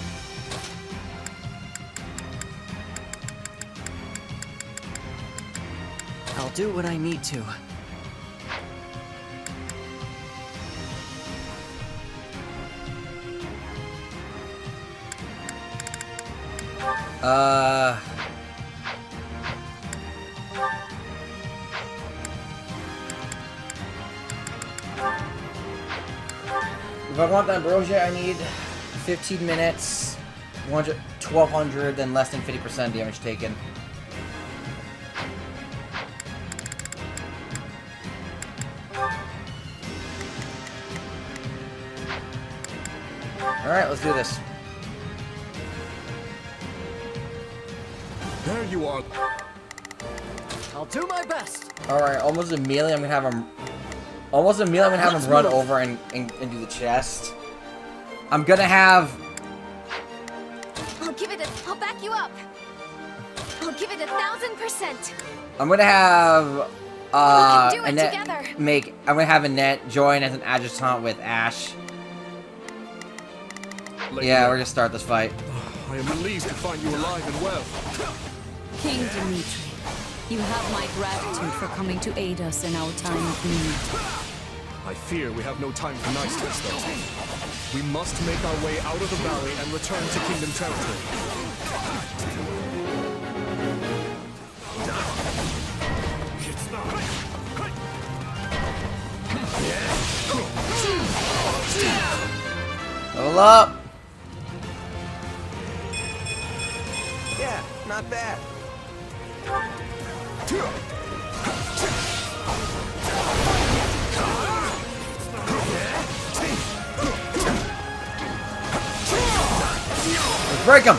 I'll do what I need to. If I want the Ambrosia, I need 15 minutes, 1200, then less than 50% damage taken. Alright, let's do this. There you are. I'll do my best. Alright, almost immediately I'm gonna have him. Almost immediately I'm gonna have him run over and do the chest. I'm gonna have. I'll back you up. I'll give it 1000%. I'm gonna have. We can do it Annette together. I'm gonna have Annette join as an adjutant with Ash. Yeah, we're gonna start this fight. I am relieved to find you alive and well. King Dimitri, you have my gratitude for coming to aid us in our time of need. I fear we have no time for niceties, though. We must make our way out of the valley and return to Kingdom territory. Level up! Yeah, not bad. Let's break him!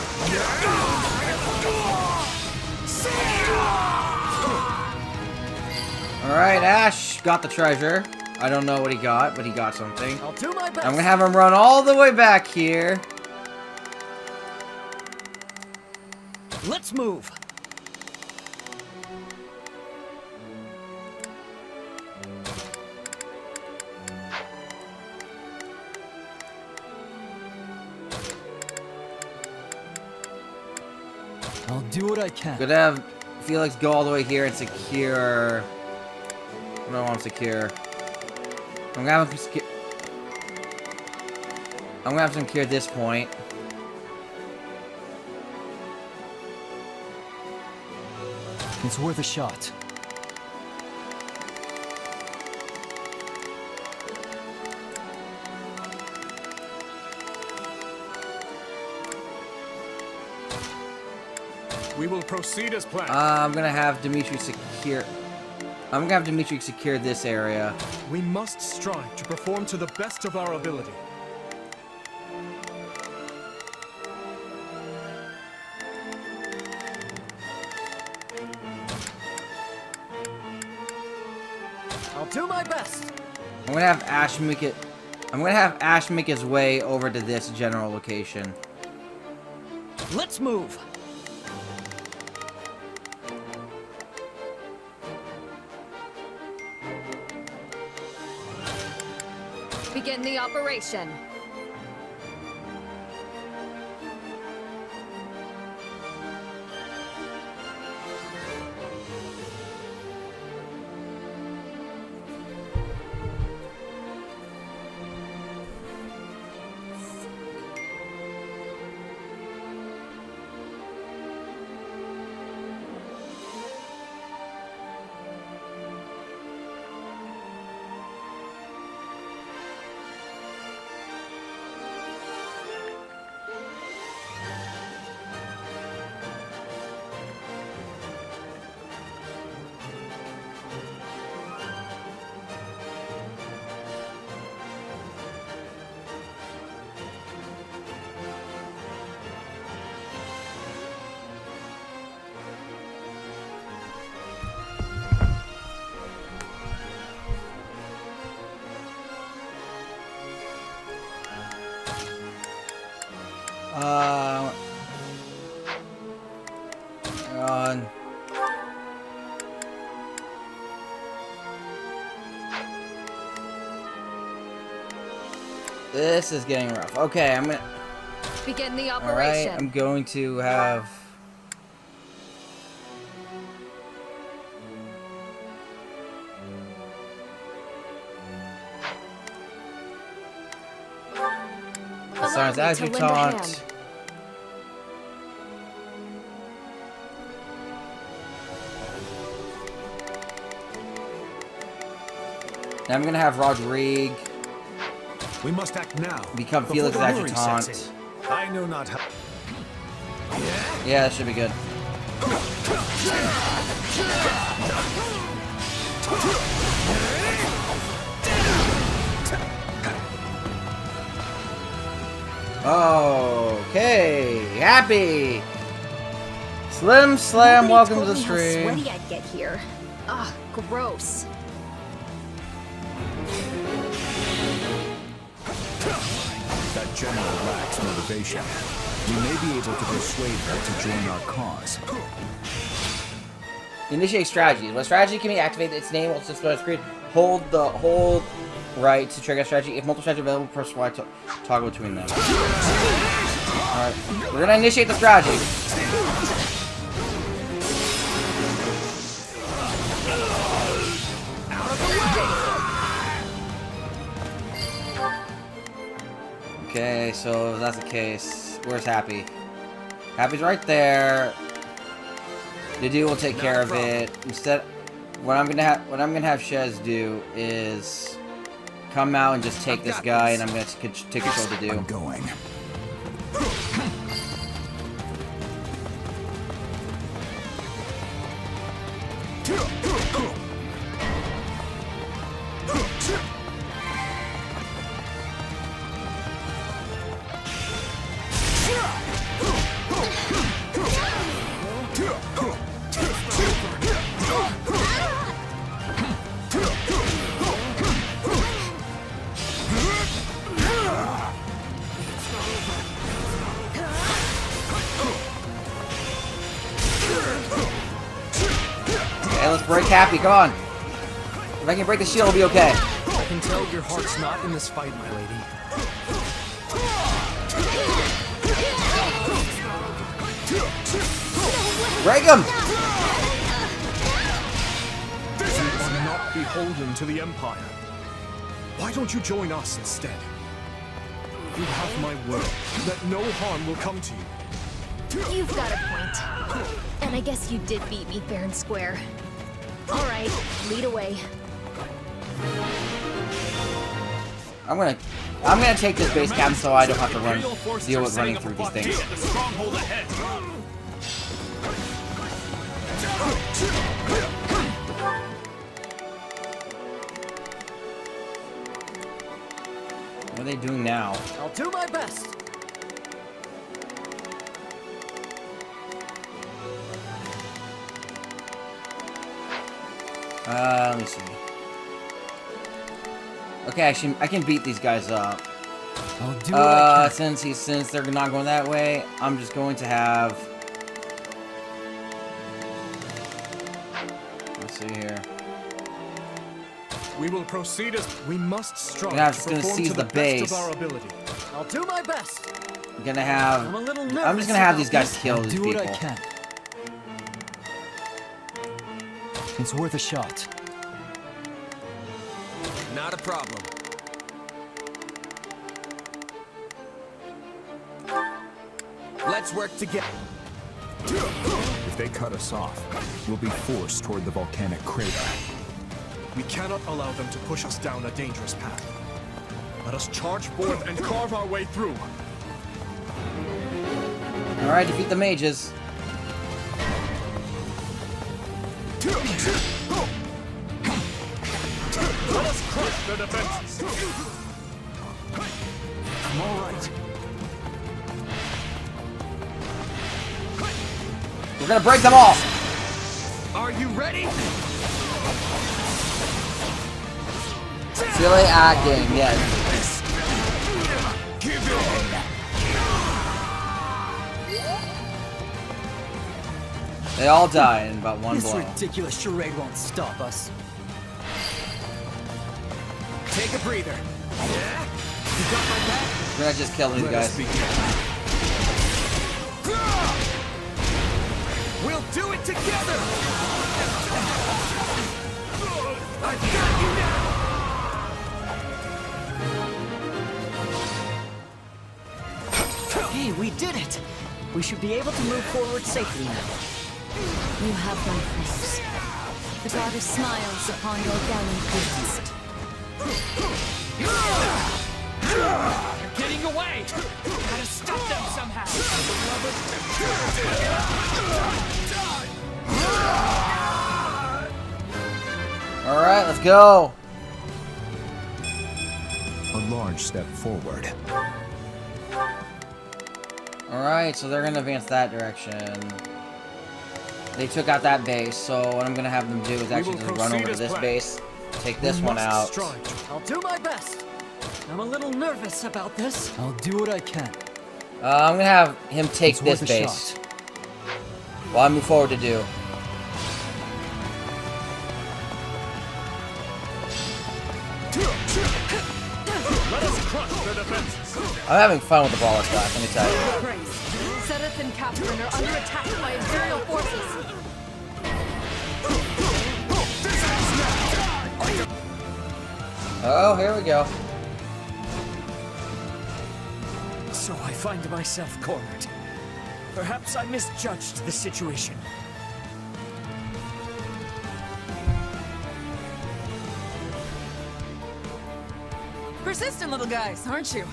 Alright, Ash got the treasure. I don't know what he got, but he got something. I'll do my best. I'm gonna have him run all the way back here. Let's move. I'll do what I can. Gonna have Felix go all the way here and secure. I don't want to secure. I'm gonna have him secure. I'm gonna have to secure this point. It's worth a shot. We will proceed as planned. I'm gonna have Dimitri secure. I'm gonna have Dimitri secure this area. We must strive to perform to the best of our ability. I'll do my best. I'm gonna have Ash make it. I'm gonna have Ash make his way over to this general location. Let's move. Begin the operation. This is getting rough. Okay, I'm gonna... Begin the Alright, operation. I'm going to have... Allow Besides me to Azure lend a taunt. hand. Now I'm gonna have Rodrigue We must act now. become before Felix the Azure worry sets taunt. in. I know not how. Yeah, that should be good. Okay, happy. Slim Slam, Nobody welcome to told the me how stream. sweaty I'd get here. Ugh, gross. That general lacks motivation. We may be able to persuade her to join our cause. Initiate strategy. When strategy can be activated, its name will display on the screen. Hold right to trigger a strategy. If multiple strategies are available, press Y to toggle between them. Alright, we're gonna initiate the strategy. Okay, so if that's the case, where's Happy? Happy's right there. The dude will take care of it. Instead, what I'm gonna have Shez do is come out and just take this guy, and I'm gonna take control of the dude. I'm going. Okay, let's break Happy. Come on. If I can break the shield, it'll be okay. I can tell your heart's not in this fight, my lady. Break him! You are not beholden to the Empire. Why don't you join us instead? You have my word that no harm will come to you. You've got a point. And I guess you did beat me fair and square. Alright, lead away. I'm gonna take this base camp so I don't have to deal with running through these things. What are they doing now? I'll do my best. Let me see. Okay, actually, I can beat these guys up. I'll do what I can. Since they're not going that way, I'm just going to have. Let's see here. We will proceed as we must strive Yeah, I'm to just gonna perform seize to the the base. best of our ability. I'll do my best. I'm gonna have. I'm a little I'm nervous just gonna have about these guys this. kill I'll these do people. what I can. It's worth a shot. Not a problem. Let's work together. If they cut us off, we'll be forced toward the volcanic crater. We cannot allow them to push us down a dangerous path. Let us charge forth and carve our way through. Alright, defeat the mages. Let us crush their defenses. I'm all right. We're gonna break them all. Are you ready? Silly acting, yes. They all die in about one This blow. ridiculous charade won't stop us. Take a breather. We're gonna just kill these guys. We'll do it together! I've got you now! Hey, we did it! We should be able to move forward safely now. You have my thanks. The goddess smiles upon your gallant deeds. They're getting away! Gotta stop them somehow! Alright, let's go! A large step forward. Alright, so they're gonna advance that direction. They took out that base, so what I'm gonna have them do is actually just run over to this base, take this one out. I'll do my best. I'm a little nervous about this. I'll do what I can. I'm gonna have him take It's this worth a base. shot. While I move forward to do. Let us crush their defenses. I'm having fun with the baller class, let me tell you. Zenith and Catherine are under attack by Imperial forces. Oh, here we go. So I find myself cornered. Perhaps I misjudged the situation. Persistent little guys, aren't you?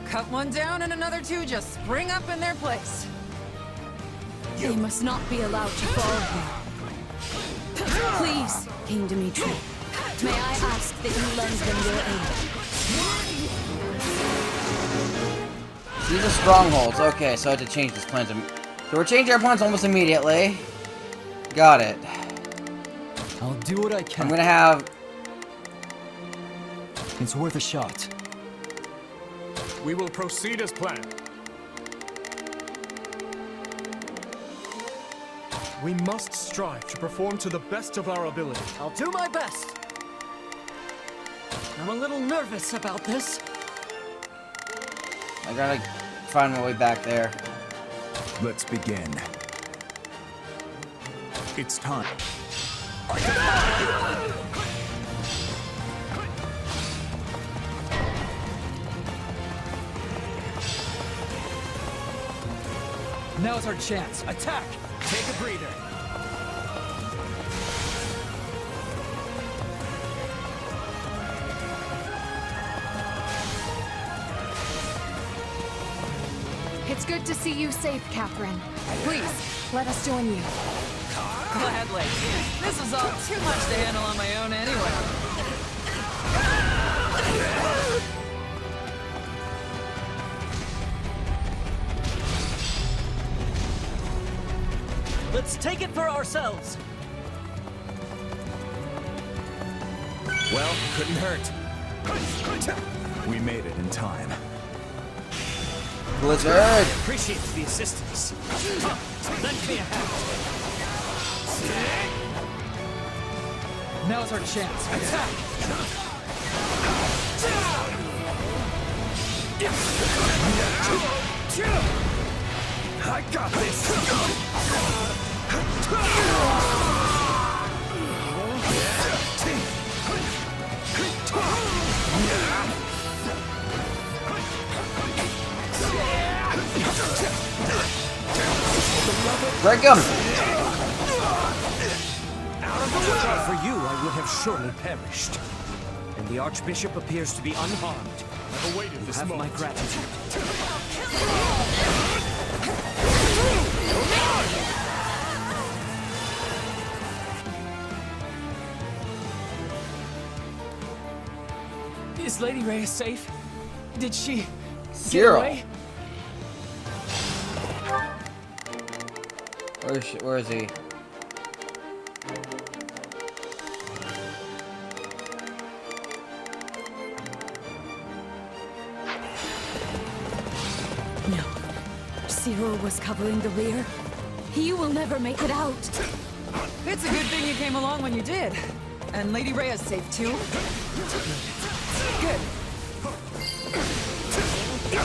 Cut one down and another two just spring up in their place. They must not be allowed to fall here. Please, King Dimitri, may I ask that you lend them your aid? These are strongholds. Okay, so I had to change this plan. So we're changing our plans almost immediately. Got it. I'll do what I can. I'm gonna have... It's worth a shot. We will proceed as planned. We must strive to perform to the best of our ability. I'll do my best. I'm a little nervous about this. I gotta find my way back there. Let's begin. It's time. Now's our chance. Attack! Take a breather. It's good to see you safe, Catherine. Please, let us join you. Gladly. This is all too much to handle on my own anyway. Let's take it for ourselves. Well, couldn't hurt. We made it in time. Blizzard! Appreciate the assistance. Lend me a hand. Now's our chance. Attack! I got this! Break him! For you, I would have surely perished. And the Archbishop appears to be unharmed. I've awaited this Have my moment. gratitude. Is Lady Rhea safe? Did she Zero. get away? Where is he? No. Zero was covering the rear. He will never make it out. It's a good thing you came along when you did. And Lady Rhea's safe too. Good. I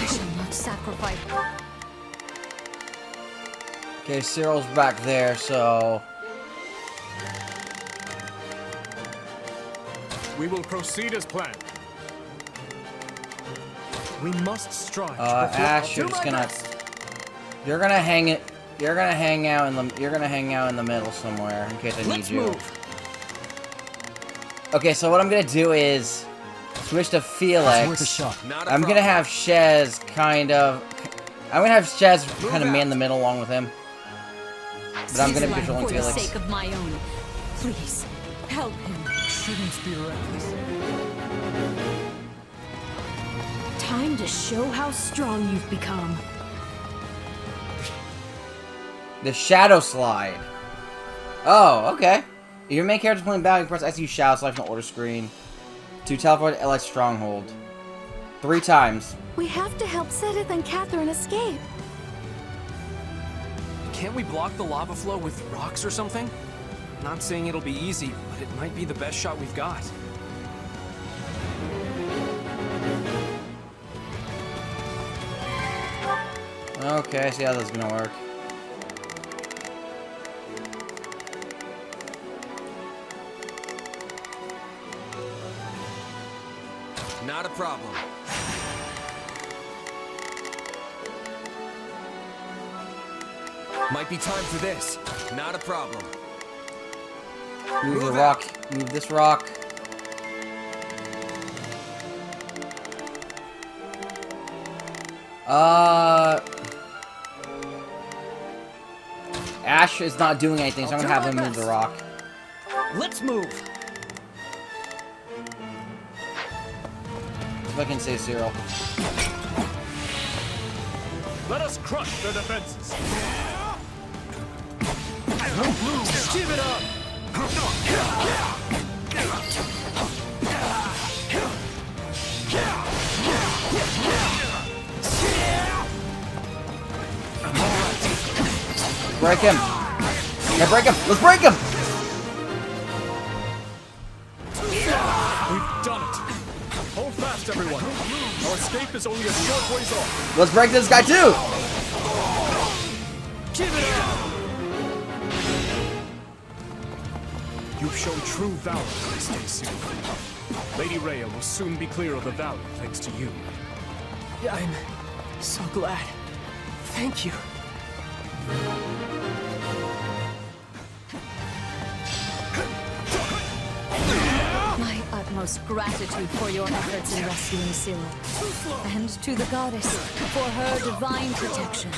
shall not sacrifice. Okay, Cyril's back there, so... We will proceed as planned. We must strive. Ash, you're just gonna... You're gonna hang it... You're gonna hang out in the middle somewhere, in case I need you. Move. Okay, so what I'm gonna do is... Switch to Felix. Worth a shot. I'm gonna have Shez kind of... I'm gonna have Shez kind of man the middle along with him. But I'm gonna be controlling For Felix. the sake of my own, please help him. Shouldn't be reckless. Time to show how strong you've become. The Shadow Slide. Oh, okay. If your main character is playing battle, you press X to use Shadow Slide from the order screen to teleport to LX Stronghold. 3 times. We have to help Sedith and Catherine escape. Can't we block the lava flow with rocks or something? Not saying it'll be easy, but it might be the best shot we've got. Okay, I see how this is gonna work. Not a problem. Might be time for this. Not a problem. Move the rock. Move this rock. Ash is not doing anything, so I'm gonna have him move the rock. Let's move. If I can save Cyril. Let us crush their defenses. Give it up! Break him! Yeah, break him! Let's break him! We've done it. Hold fast, everyone. Our escape is only a short ways off. Let's break this guy too! Give it up! You've shown true valor this day, soon. Lady Rhea will soon be clear of the valley thanks to you. I'm so glad. Thank you. My utmost gratitude for your efforts in rescuing Cyril. And to the goddess for her divine protection.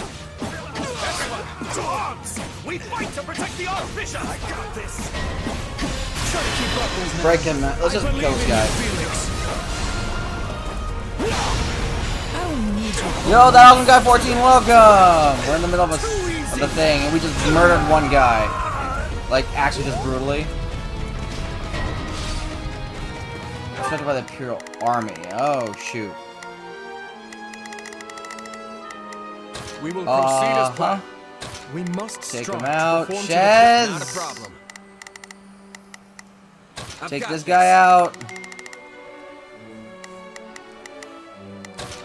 Dogs! We fight to protect the Archbishop! I got this! Try to keep up with Break him, man. Let's just kill this guy. Yo, that awesome guy 14, welcome! We're in the middle of the thing, and we just murdered one guy. Like, actually just brutally. Protected by the Imperial Army. Oh, shoot. We will proceed as planned. We must take strive him out. to perform to Shez! Not a problem. Take this guy out.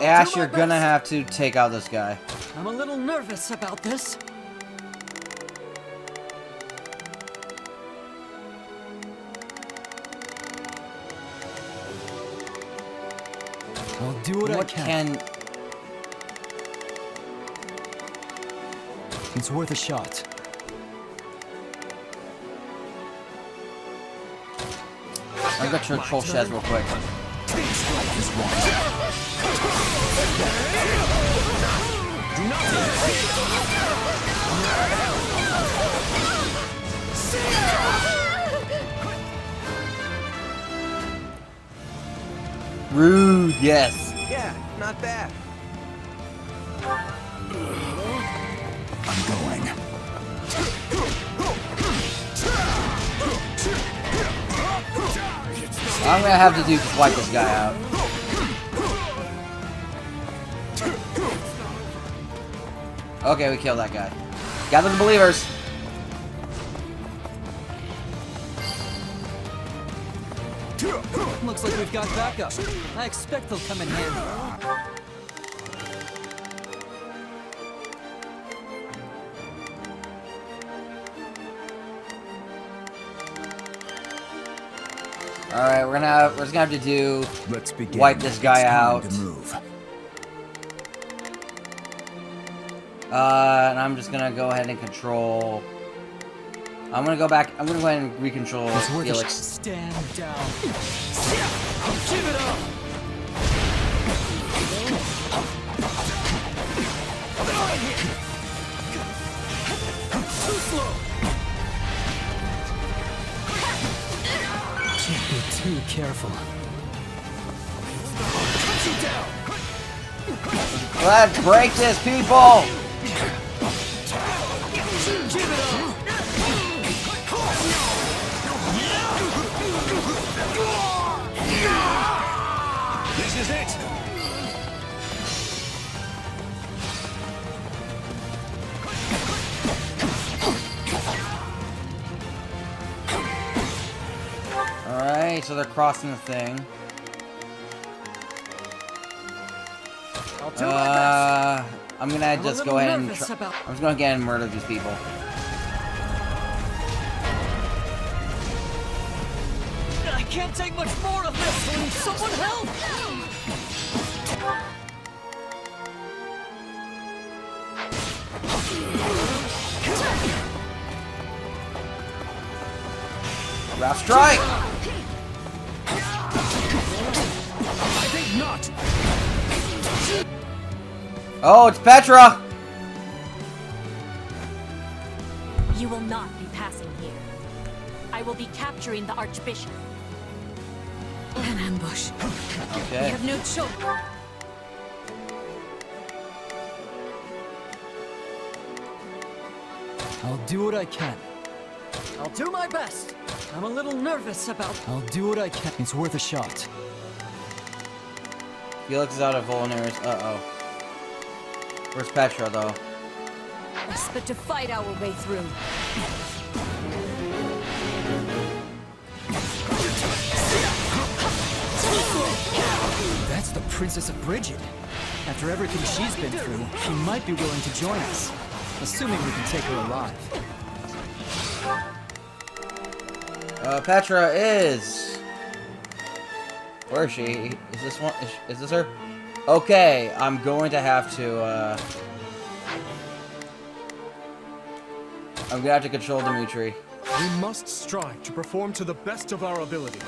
Ash, you're gonna have to take out this guy. I'm a little nervous about this. I'll do what I can. It's worth a shot. I'm gonna control Shez real quick. Rude, yes. Yeah, not bad. I'm going. I'm gonna have to do just wipe this guy out. Okay, we killed that guy. Gather the believers. Looks like we've got backup. I expect they'll come in handy. Alright, we're just gonna have to do. Let's begin. Wipe this guy It's time out. to move. And I'm just gonna go ahead and control. I'm gonna go back. I'm gonna go ahead and recontrol Felix. Stand down. Give it up. Too slow. Can't be too careful. Let's break this, people. Give it up. This is it! Alright, so they're crossing the thing. I'm gonna just go ahead and I'm just gonna go ahead and murder these people. I can't take much more of this! Someone help! Rough strike! I think not. Oh, it's Petra! You will not be passing here. I will be capturing the Archbishop. An ambush. We Okay. have no choice. I'll do what I can. I'll do my best. I'm a little nervous about... I'll do what I can. It's worth a shot. Felix is out of vulners. Uh-oh. Where's Petra, though? But to fight our way through. That's the Princess of Bridget. After everything she's been through, she might be willing to join us. Assuming we can take her alive. Petra is... Where is she? Is this one? Is this her? Okay, I'm going to have to, I'm gonna have to control Dimitri. We must strive to perform to the best of our ability.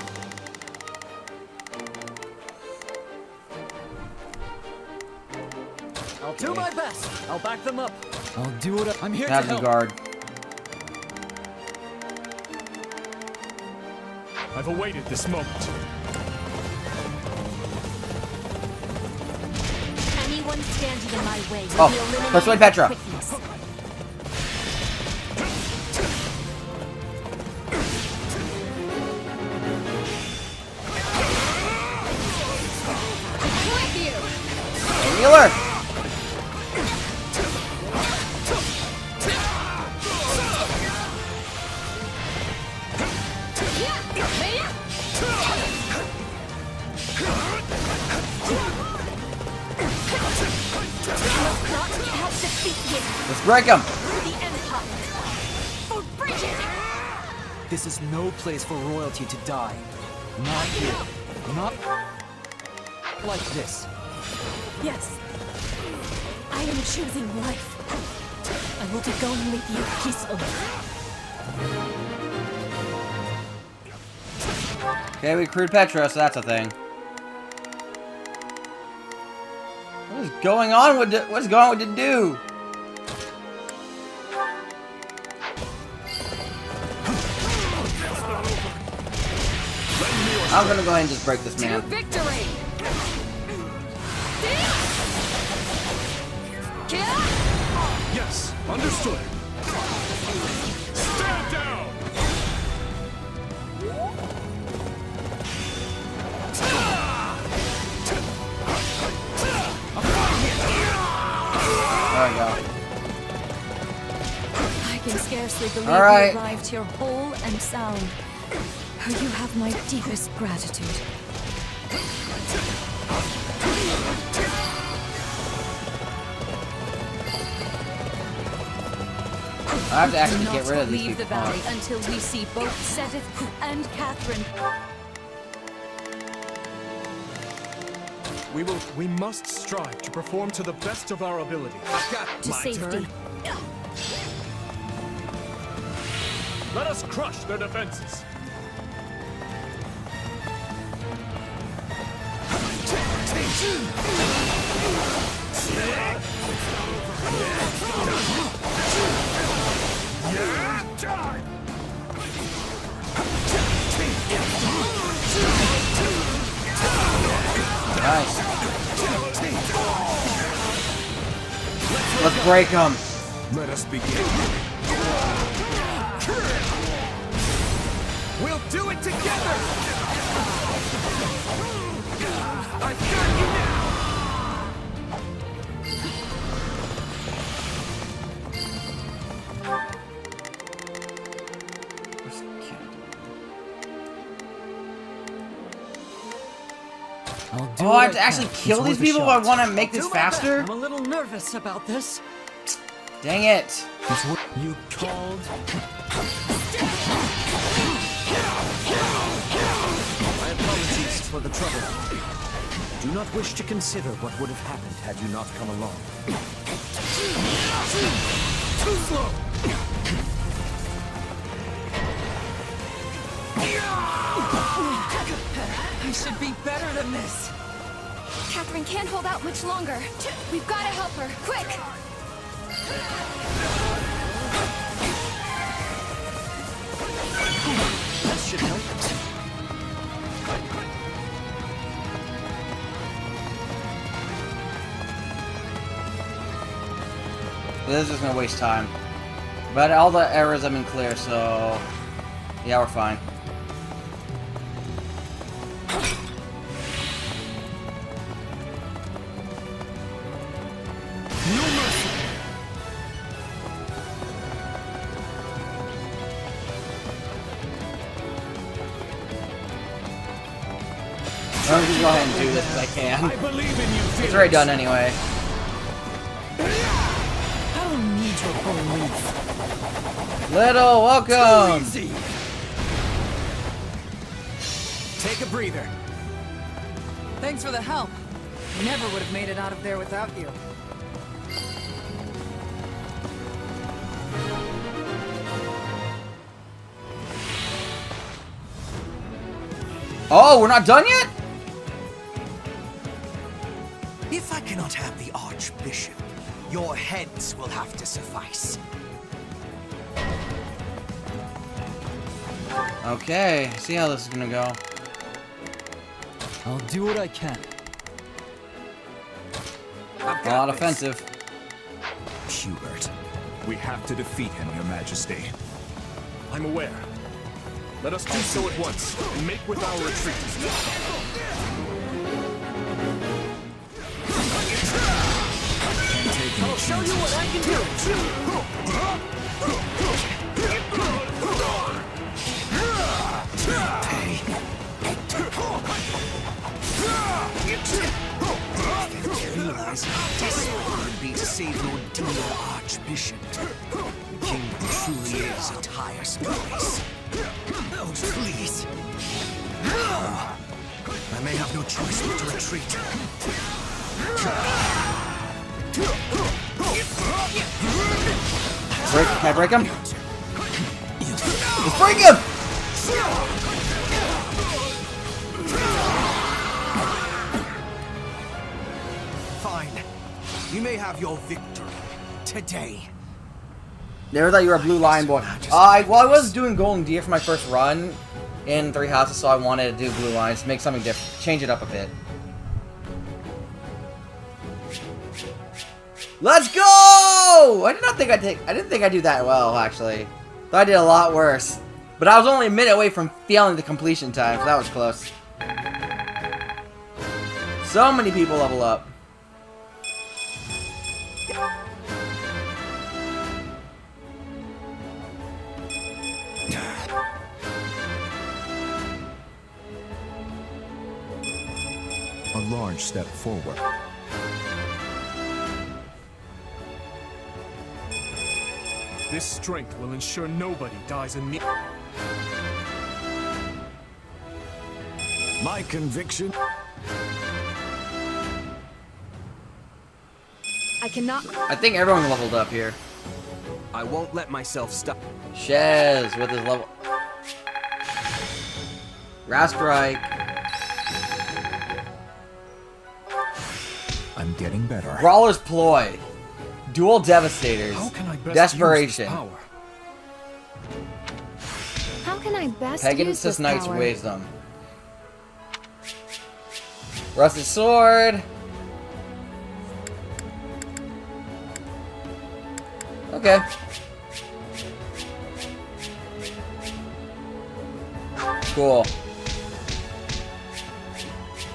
I'll do my best. I'll back them up. I'll do what I'm here to Have to help. guard. I've awaited this moment. Anyone standing in my way will Oh, be eliminated persuade Petra. with quickness. Healer! Let's break him! This is no place for royalty to die. Not here. Not like this. Yes. I am choosing life. I will be going with you peacefully. Okay, we crewed Petra, so that's a thing. What is going on with the dude? I'm gonna go ahead and just break this man. Victory! Yes, understood. Stand down! There we go. I can scarcely believe All right. we arrived here whole and sound. You have my deepest gratitude. I have to actually Do get not rid of these leave the people. valley until we see both Seteth and Catherine. We must strive to perform to the best of our ability. To safety. Let us crush their defenses. Nice. Let's break them. Let us begin. We'll do it together! I've got you now! Oh, I have to actually kill these people if I want to make this faster? I'm a little nervous about this. Dang it. You called? My apologies for the trouble. Do not wish to consider what would have happened had you not come along. Too slow! I should be better than this. Catherine can't hold out much longer. We've got to help her. Quick! This should help. This is just gonna waste time. But all the errors have been clear, so yeah, we're fine. No mercy! I'm just go ahead and do this if I can. I believe in you, It's already done anyway. I don't need your belief. Little, welcome! Easy. Take a breather. Thanks for the help. Never would have made it out of there without you. Oh, we're not done yet? If I cannot have the Archbishop, your heads will have to suffice. Okay, see how this is gonna go. I'll do what I can. Not offensive. Hubert, we have to defeat him, Your Majesty. I'm aware. Let us do so at once, and make with our retreat. I'll show you what I can do! Realize how desperate it would be to save your dear Archbishop. The kingdom truly is a tiresome place. Oh, please. I may have no choice but to retreat. Can I break him? Let's break him! Fine. You may have your victory today. Never thought you were a blue lion boy. I was doing golden deer for my first run in 3 houses, so I wanted to do blue lions, make something different, change it up a bit. Let's go! I didn't think I'd do that well, actually. Thought I did a lot worse. But I was only a minute away from failing the completion time, so that was close. So many people level up. large step forward. This strength will ensure nobody dies in need. My conviction. I cannot. I think everyone leveled up here. I won't let myself stop. Shez with his level. Rastrike. I'm getting better. Brawler's Ploy. Dual Devastators. How can I best Desperation. use this power? How can I best use Pegasus this Knight's power? Wisdom. Rusted Sword. Okay. Cool.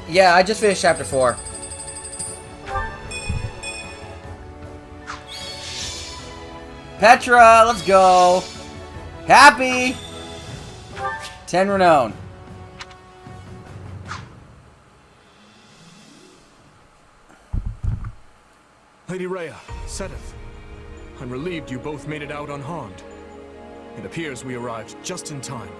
Yeah, I just finished chapter 4. Petra, let's go. Happy. 10 renown. Lady Rhea, Sedith, I'm relieved you both made it out unharmed. It appears we arrived just in time.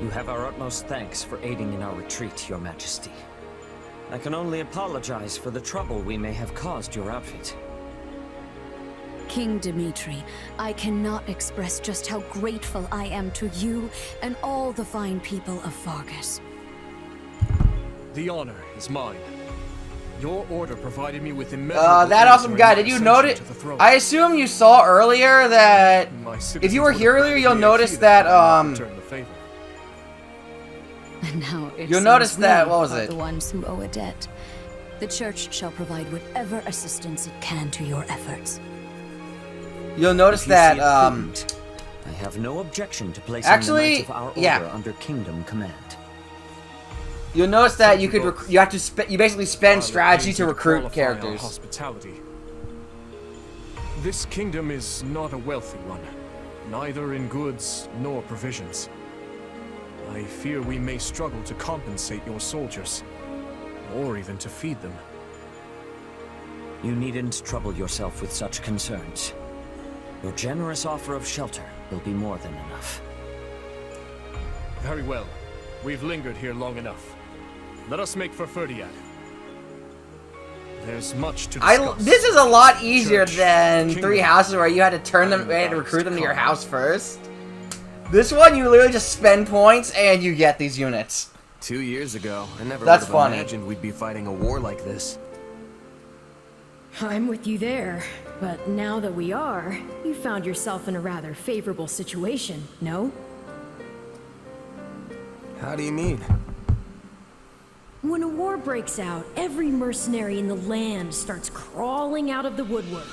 You have our utmost thanks for aiding in our retreat, Your Majesty. I can only apologize for the trouble we may have caused your outfit. King Dimitri, I cannot express just how grateful I am to you and all the fine people of Fargus. The honor is mine. Your order provided me with immeasurable that aid awesome during guy, my did you ascension notice? to the throne. I assume you saw earlier that My if citizens you were would here have earlier, you'll gladly notice heeded that and returned the favor. And now it You'll seems notice that- we what was are it? the ones who owe a debt. The church shall provide whatever assistance it can to your efforts. You'll notice If you see that it prudent, I have no objection to placing actually, the Knights of our yeah. order under kingdom command. you'll notice that you could you have to you basically spend While it strategy pays to you recruit qualify our characters. hospitality. This kingdom is not a wealthy one, neither in goods nor provisions. I fear we may struggle to compensate your soldiers, or even to feed them. You needn't trouble yourself with such concerns. Your generous offer of shelter will be more than enough. Very well. We've lingered here long enough. Let us make for Ferdiad. There's much to discuss. This is a lot easier Church, than kingdom, 3 houses where you had to turn them, and you had to gods recruit them to your come. house first. This one, you literally just spend points and you get these units. 2 years ago, I never That's would have funny. imagined we'd be fighting a war like this. I'm with you there, but now that we are, you found yourself in a rather favorable situation, no? How do you mean? When a war breaks out, every mercenary in the land starts crawling out of the woodwork.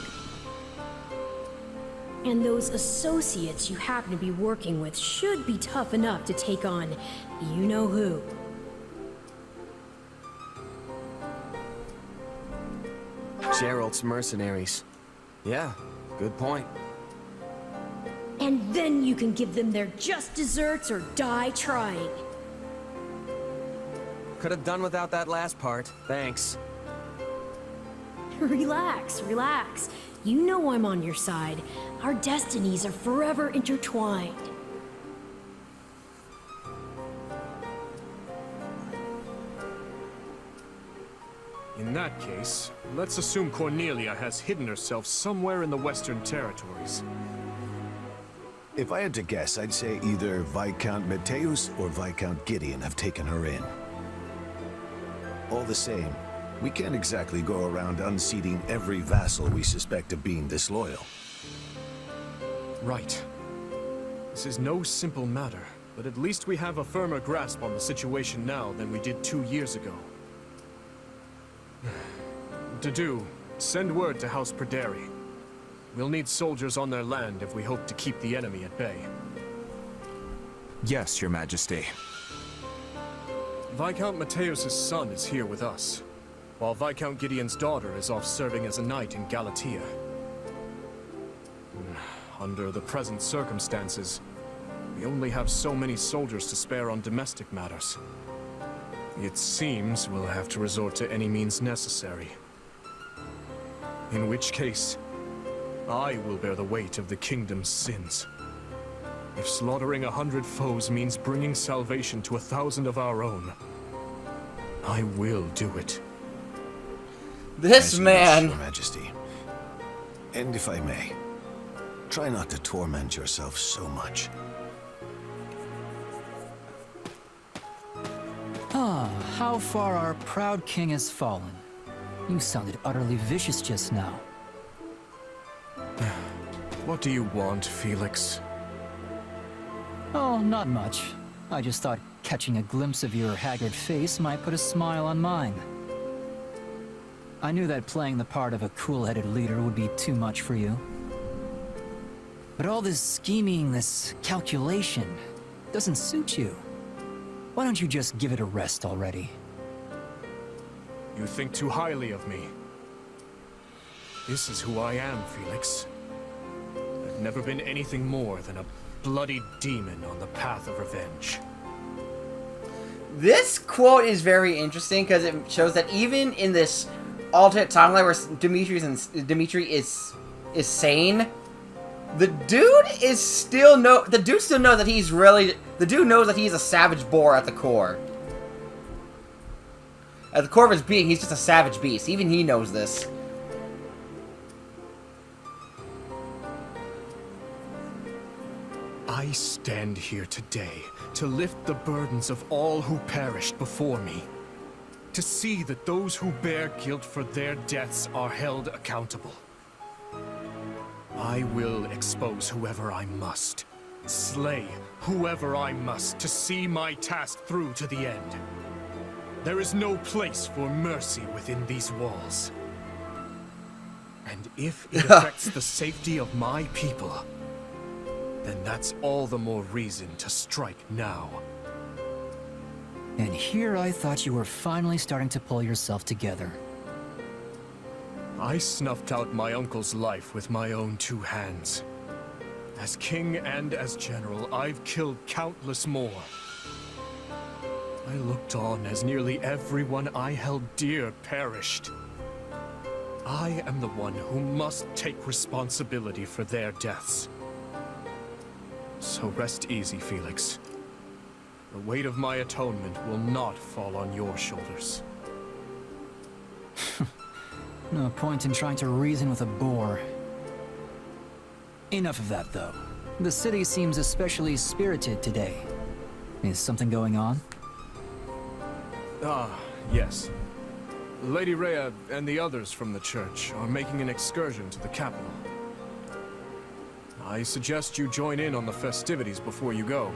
And those associates you happen to be working with should be tough enough to take on you-know-who. Gerald's mercenaries. Yeah, good point. And then you can give them their just desserts or die trying. Could have done without that last part. Thanks. Relax, relax. You know I'm on your side. Our destinies are forever intertwined. In that case, let's assume Cornelia has hidden herself somewhere in the Western Territories. If I had to guess, I'd say either Viscount Mateus or Viscount Gideon have taken her in. All the same, we can't exactly go around unseating every vassal we suspect of being disloyal. Right. This is no simple matter, but at least we have a firmer grasp on the situation now than we did 2 years ago. Dedu, send word to House Perderi. We'll need soldiers on their land if we hope to keep the enemy at bay. Yes, Your Majesty. Viscount Mateus' son is here with us, while Viscount Gideon's daughter is off serving as a knight in Galatia. Under the present circumstances, we only have so many soldiers to spare on domestic matters. It seems we'll have to resort to any means necessary. In which case, I will bear the weight of the kingdom's sins. If slaughtering 100 foes means bringing salvation to 1,000 of our own, I will do it. This As you man. wish, Your Majesty. And if I may, try not to torment yourself so much. Ah, how far our proud king has fallen. You sounded utterly vicious just now. What do you want, Felix? Oh, not much. I just thought catching a glimpse of your haggard face might put a smile on mine. I knew that playing the part of a cool-headed leader would be too much for you. But all this scheming, this calculation, doesn't suit you. Why don't you just give it a rest already? You think too highly of me. This is who I am, Felix. I've never been anything more than a bloody demon on the path of revenge. This quote is very interesting because it shows that even in this alternate timeline where Dimitri is sane, the dude is still the dude still knows that he's a savage boar at the core. At the core of his being, he's just a savage beast. Even he knows this. I stand here today to lift the burdens of all who perished before me. To see that those who bear guilt for their deaths are held accountable. I will expose whoever I must. Slay whoever I must to see my task through to the end. There is no place for mercy within these walls. And if it affects the safety of my people, then that's all the more reason to strike now. And here I thought you were finally starting to pull yourself together. I snuffed out my uncle's life with my own 2 hands. As king and as general, I've killed countless more. I looked on as nearly everyone I held dear perished. I am the one who must take responsibility for their deaths. So rest easy, Felix. The weight of my atonement will not fall on your shoulders. No point in trying to reason with a boar. Enough of that, though. The city seems especially spirited today. Is something going on? Ah, yes. Lady Rhea and the others from the church are making an excursion to the capital. I suggest you join in on the festivities before you go.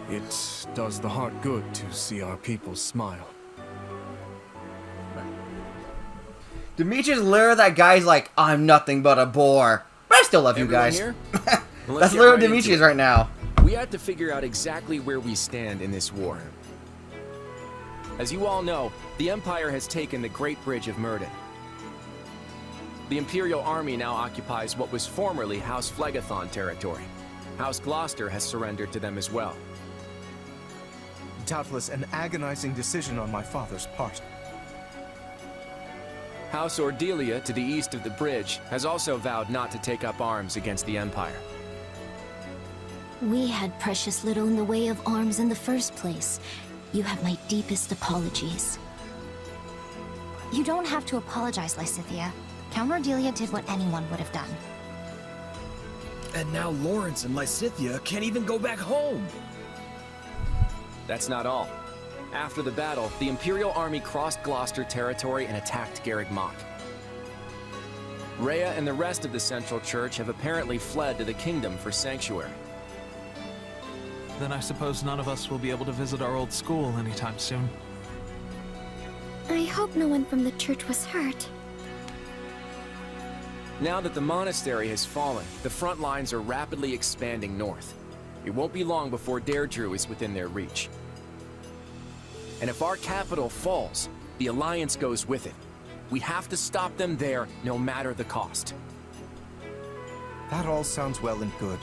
It does the heart good to see our people smile. Dimitri's literally that guy's like, I'm nothing but a boar. But I still love you Everyone guys. here? That's literally Dimitri's right now. We have to figure out exactly where we stand in this war. As you all know, the Empire has taken the Great Bridge of Myrddin. The Imperial Army now occupies what was formerly House Phlegethon territory. House Gloucester has surrendered to them as well. Doubtless an agonizing decision on my father's part. House Ordelia, to the east of the bridge, has also vowed not to take up arms against the Empire. We had precious little in the way of arms in the first place. You have my deepest apologies. You don't have to apologize, Lysithea. Count Ordelia did what anyone would have done. And now Lawrence and Lysithea can't even go back home! That's not all. After the battle, the Imperial Army crossed Gloucester territory and attacked Garreg Mach. Rhea and the rest of the Central Church have apparently fled to the Kingdom for sanctuary. Then I suppose none of us will be able to visit our old school anytime soon. I hope no one from the church was hurt. Now that the monastery has fallen, the front lines are rapidly expanding north. It won't be long before Deirdre is within their reach. And if our capital falls, the Alliance goes with it. We have to stop them there, no matter the cost. That all sounds well and good,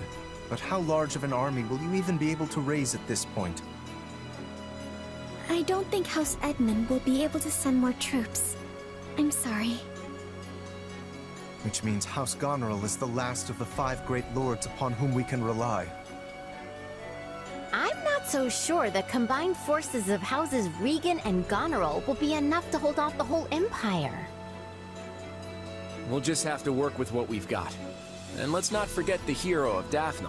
but how large of an army will you even be able to raise at this point? I don't think House Edmund will be able to send more troops. I'm sorry. Which means House Goneril is the last of the 5 great lords upon whom we can rely. I'm not so sure the combined forces of Houses Regan and Goneril will be enough to hold off the whole Empire. We'll just have to work with what we've got. And let's not forget the hero of Daphne.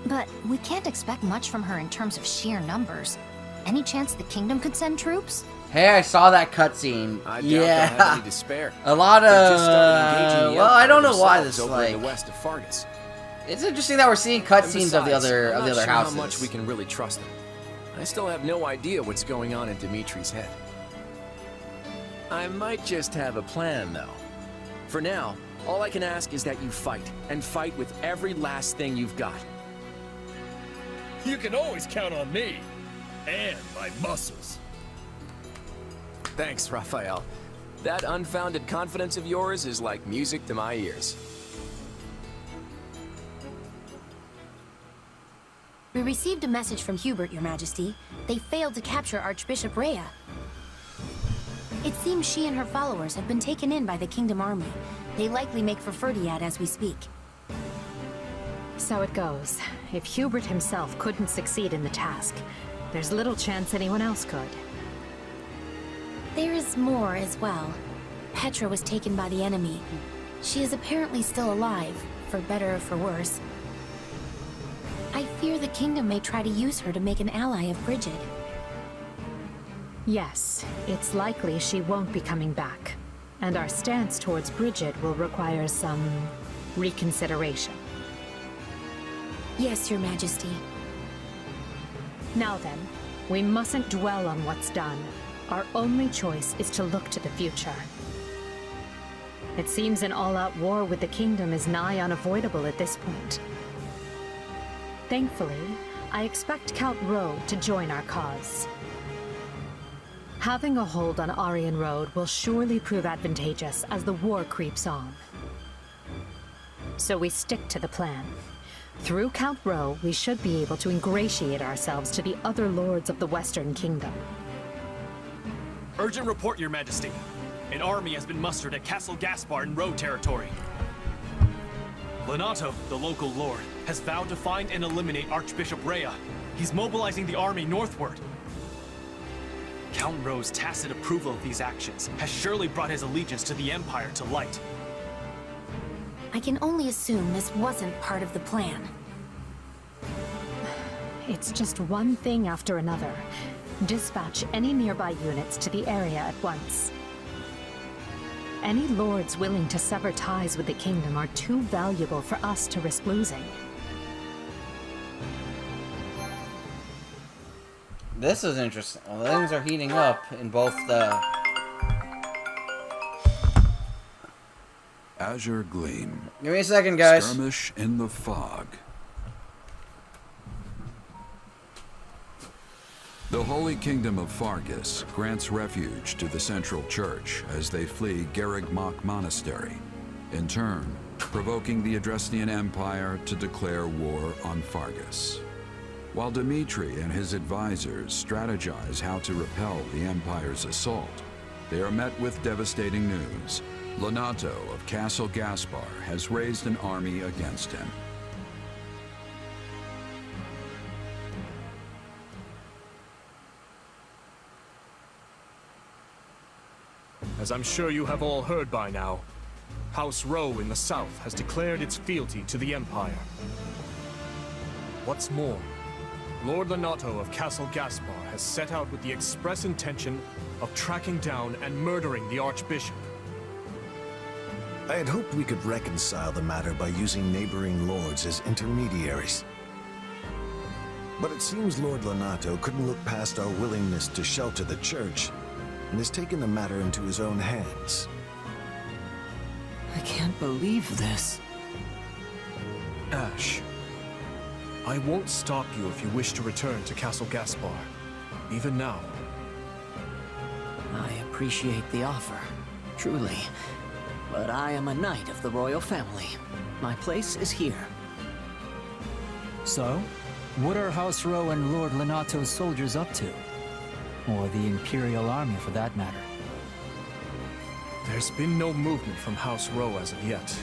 But we can't expect much from her in terms of sheer numbers. Any chance the kingdom could send troops? Hey, I saw that cutscene. I doubt they'll have any to spare. A lot They've just started engaging of... the Well, I don't know Empire why themselves this, over in like... the west of Fargus. It's interesting that we're seeing cutscenes of the other I'm not sure houses. how much we can really trust them. I still have no idea what's going on in Dimitri's head. I might just have a plan, though. For now, all I can ask is that you fight, and fight with every last thing you've got. You can always count on me. And my muscles. Thanks, Raphael. That unfounded confidence of yours is like music to my ears. We received a message from Hubert, Your Majesty. They failed to capture Archbishop Rhea. It seems she and her followers have been taken in by the Kingdom Army. They likely make for Ferdiad as we speak. So it goes. If Hubert himself couldn't succeed in the task, there's little chance anyone else could. There is more as well. Petra was taken by the enemy. She is apparently still alive, for better or for worse. I fear the kingdom may try to use her to make an ally of Bridget. Yes, it's likely she won't be coming back. And our stance towards Bridget will require some reconsideration. Yes, Your Majesty. Now then, we mustn't dwell on what's done. Our only choice is to look to the future. It seems an all-out war with the kingdom is nigh unavoidable at this point. Thankfully, I expect Count Road to join our cause. Having a hold on Aryan Road will surely prove advantageous as the war creeps on. So we stick to the plan. Through Count Rowe, we should be able to ingratiate ourselves to the other lords of the Western Kingdom. Urgent report, Your Majesty. An army has been mustered at Castle Gaspar in Road territory. Lenato, the local lord, has vowed to find and eliminate Archbishop Rhea. He's mobilizing the army northward. Count Rowe's tacit approval of these actions has surely brought his allegiance to the Empire to light. I can only assume this wasn't part of the plan. It's just one thing after another. Dispatch any nearby units to the area at once. Any lords willing to sever ties with the kingdom are too valuable for us to risk losing. This is interesting. Well, things are heating up in both the... Azure Gleam. Give me a second, guys. Skirmish in the fog. The Holy Kingdom of Fargus grants refuge to the Central Church as they flee Garrigmach Monastery, in turn provoking the Adrestian Empire to declare war on Fargus. While Dimitri and his advisors strategize how to repel the Empire's assault, they are met with devastating news. Lenato of Castle Gaspar has raised an army against him. As I'm sure you have all heard by now, House Rowe in the south has declared its fealty to the Empire. What's more, Lord Lenato of Castle Gaspar has set out with the express intention of tracking down and murdering the Archbishop. I had hoped we could reconcile the matter by using neighboring lords as intermediaries. But it seems Lord Lenato couldn't look past our willingness to shelter the church and has taken the matter into his own hands. I can't believe this. Ash, I won't stop you if you wish to return to Castle Gaspar, even now. I appreciate the offer, truly. But I am a knight of the royal family. My place is here. So, What are House Row and Lord Lenato's soldiers up to? Or the Imperial Army, for that matter? There's been no movement from House Row as of yet.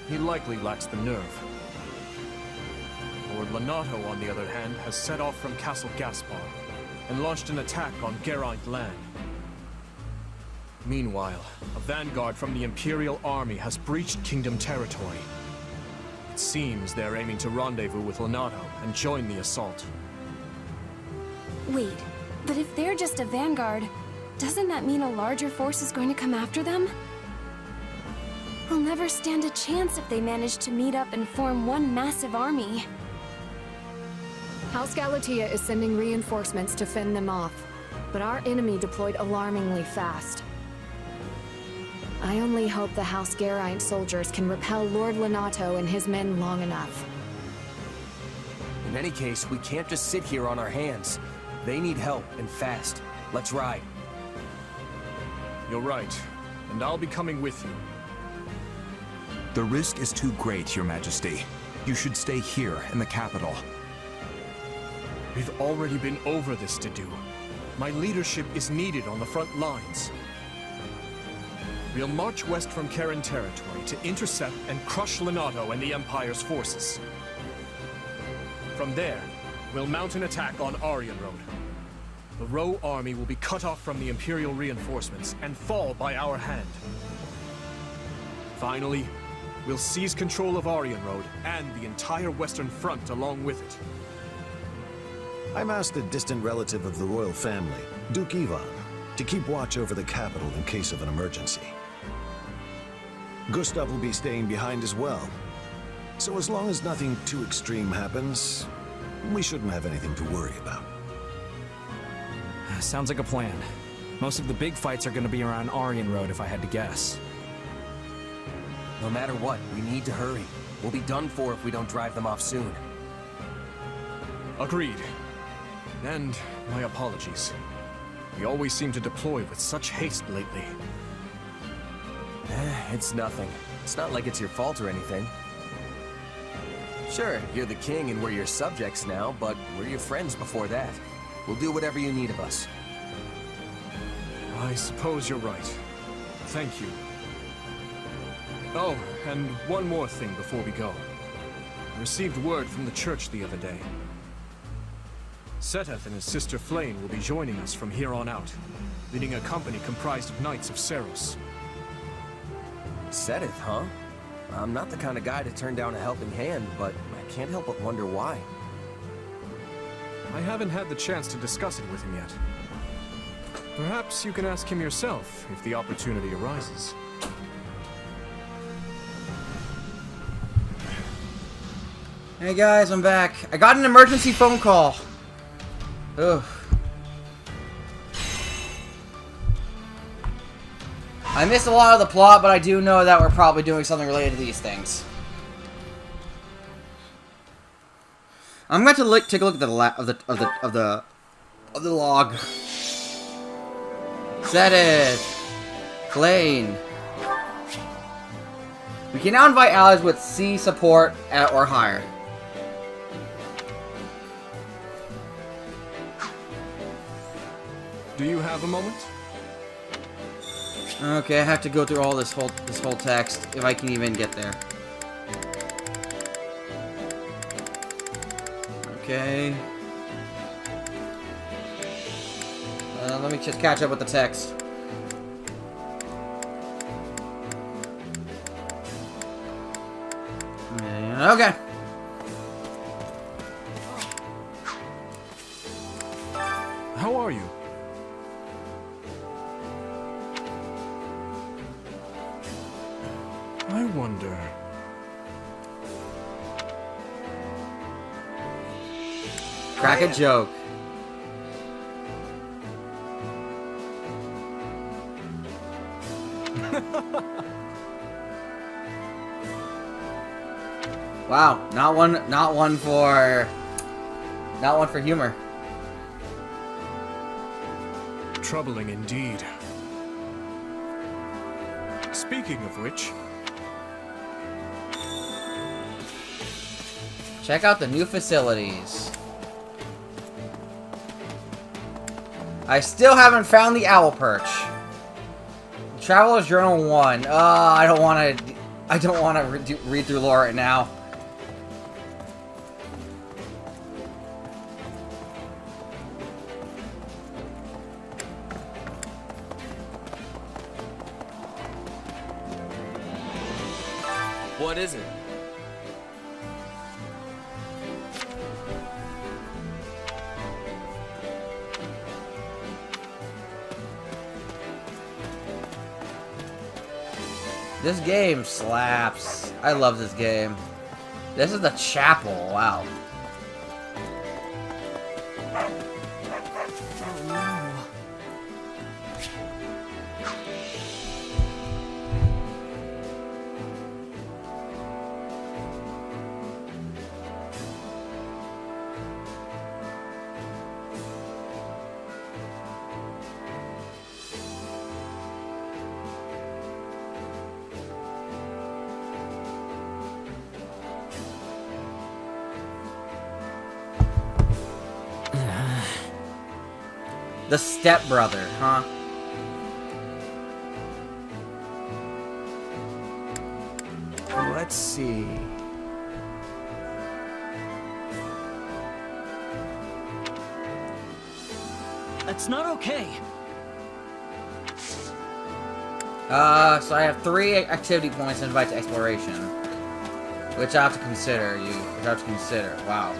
He likely lacks the nerve. Lord Lenato, on the other hand, has set off from Castle Gaspar and launched an attack on Geraint land. Meanwhile, a vanguard from the Imperial Army has breached Kingdom territory. It seems they're aiming to rendezvous with Lenato and join the assault. Wait, but if they're just a vanguard, doesn't that mean a larger force is going to come after them? We'll never stand a chance if they manage to meet up and form one massive army. House Galatea is sending reinforcements to fend them off, but our enemy deployed alarmingly fast. I only hope the House Geraint soldiers can repel Lord Lenato and his men long enough. In any case, we can't just sit here on our hands. They need help, and fast. Let's ride. You're right, and I'll be coming with you. The risk is too great, Your Majesty. You should stay here in the capital. We've already been over this to do. My leadership is needed on the front lines. We'll march west from Karen territory to intercept and crush Lenato and the Empire's forces. From there, we'll mount an attack on Aryan Road. The Row army will be cut off from the Imperial reinforcements and fall by our hand. Finally, we'll seize control of Aryan Road and the entire Western Front along with it. I'm asked a distant relative of the royal family, Duke Ivan, to keep watch over the capital in case of an emergency. Gustav will be staying behind as well. So as long as nothing too extreme happens, we shouldn't have anything to worry about. Sounds like a plan. Most of the big fights are gonna be around Aryan Road, if I had to guess. No matter what, we need to hurry. We'll be done for if we don't drive them off soon. Agreed. And my apologies. We always seem to deploy with such haste lately. It's nothing. It's not like it's your fault or anything. Sure, you're the king and we're your subjects now, but we're your friends before that. We'll do whatever you need of us. I suppose you're right. Thank you. Oh, and one more thing before we go. I received word from the church the other day. Seteth and his sister Flame will be joining us from here on out, leading a company comprised of Knights of Seros. Seteth, huh? I'm not the kind of guy to turn down a helping hand, but I can't help but wonder why. I haven't had the chance to discuss it with him yet. Perhaps you can ask him yourself if the opportunity arises. Hey guys, I'm back. I got an emergency phone call. Ugh. I missed a lot of the plot, but I do know that we're probably doing something related to these things. I'm going to take a look at the log. Set it. Flame. We can now invite allies with C support or higher. Do you have a moment? Okay, I have to go through all this whole text if I can even get there. Okay. Let me just catch up with the text. Okay. How are you? I wonder... Crack a joke. Wow, not one for humor. Troubling indeed. Speaking of which... Check out the new facilities. I still haven't found the owl perch. Traveler's Journal 1. I don't want to read through lore right now. What is it? This game slaps. I love this game. This is the chapel. Wow. The stepbrother, huh? Let's see. That's not okay. So I have 3 activity points to invite to exploration, which I have to consider. Wow.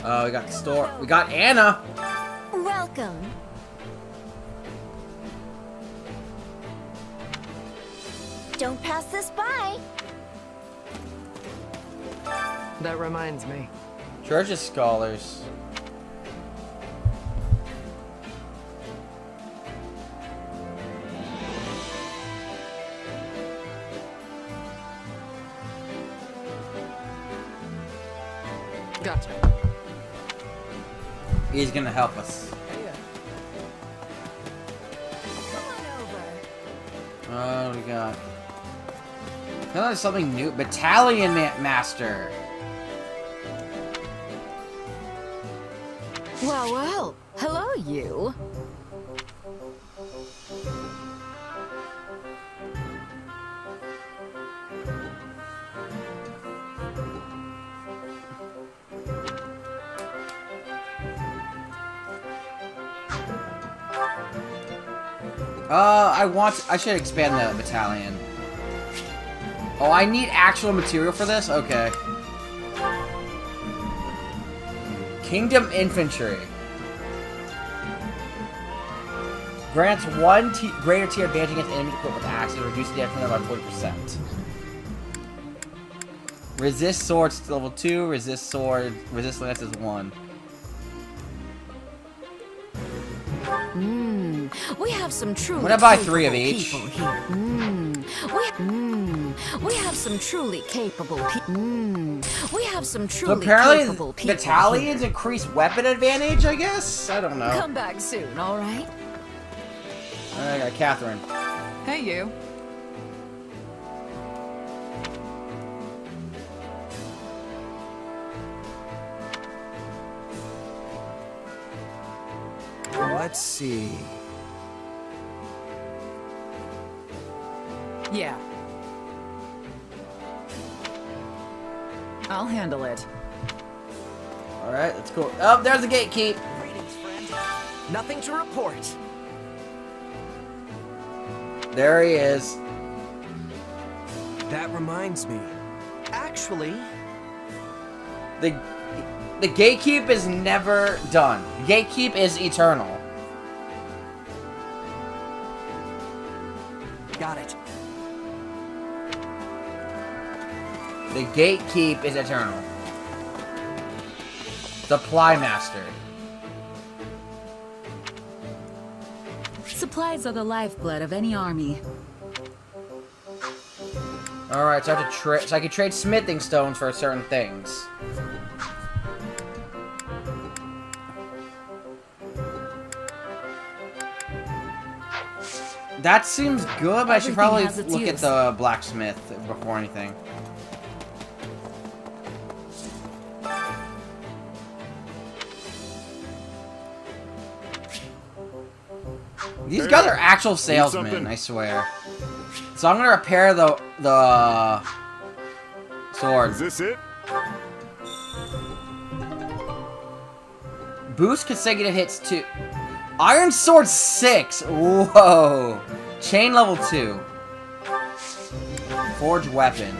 Oh, we got the store. We got Anna. Welcome. Don't pass this by. That reminds me. Church of Scholars. Gotcha. He's gonna help us. What do we got? I feel like something new. Battalion Master. Well, well. Hello, you. I should expand the battalion. Oh, I need actual material for this? Okay. Kingdom Infantry. Grants 1 greater tier advantage against enemies equipped with axes, reducing the damage by 40%. Resist swords to level 2, resist lance is 1. We have some truly. I'm gonna buy 3 of each. We have some truly capable people. We have some So truly apparently capable people. battalions increase weapon advantage, I guess? I don't know. Come back soon, all right? I got Catherine. Hey, you. Let's see. Yeah. I'll handle it. Alright, let's go. Oh, there's the gatekeep. Greetings, friend. Nothing to report. There he is. That reminds me. Actually, The gatekeep is never done. Gatekeep is eternal. got it. The gatekeep is eternal. Supply master. Supplies are the lifeblood of any army. Alright, so I have to trade. So I can trade smithing stones for certain things. That seems good, but I should probably look at the blacksmith before anything. These guys are actual salesmen, I swear. So I'm gonna repair the sword. Is this it? Boost consecutive hits 2. Iron Sword 6. Whoa. Chain level 2. Forge weapon.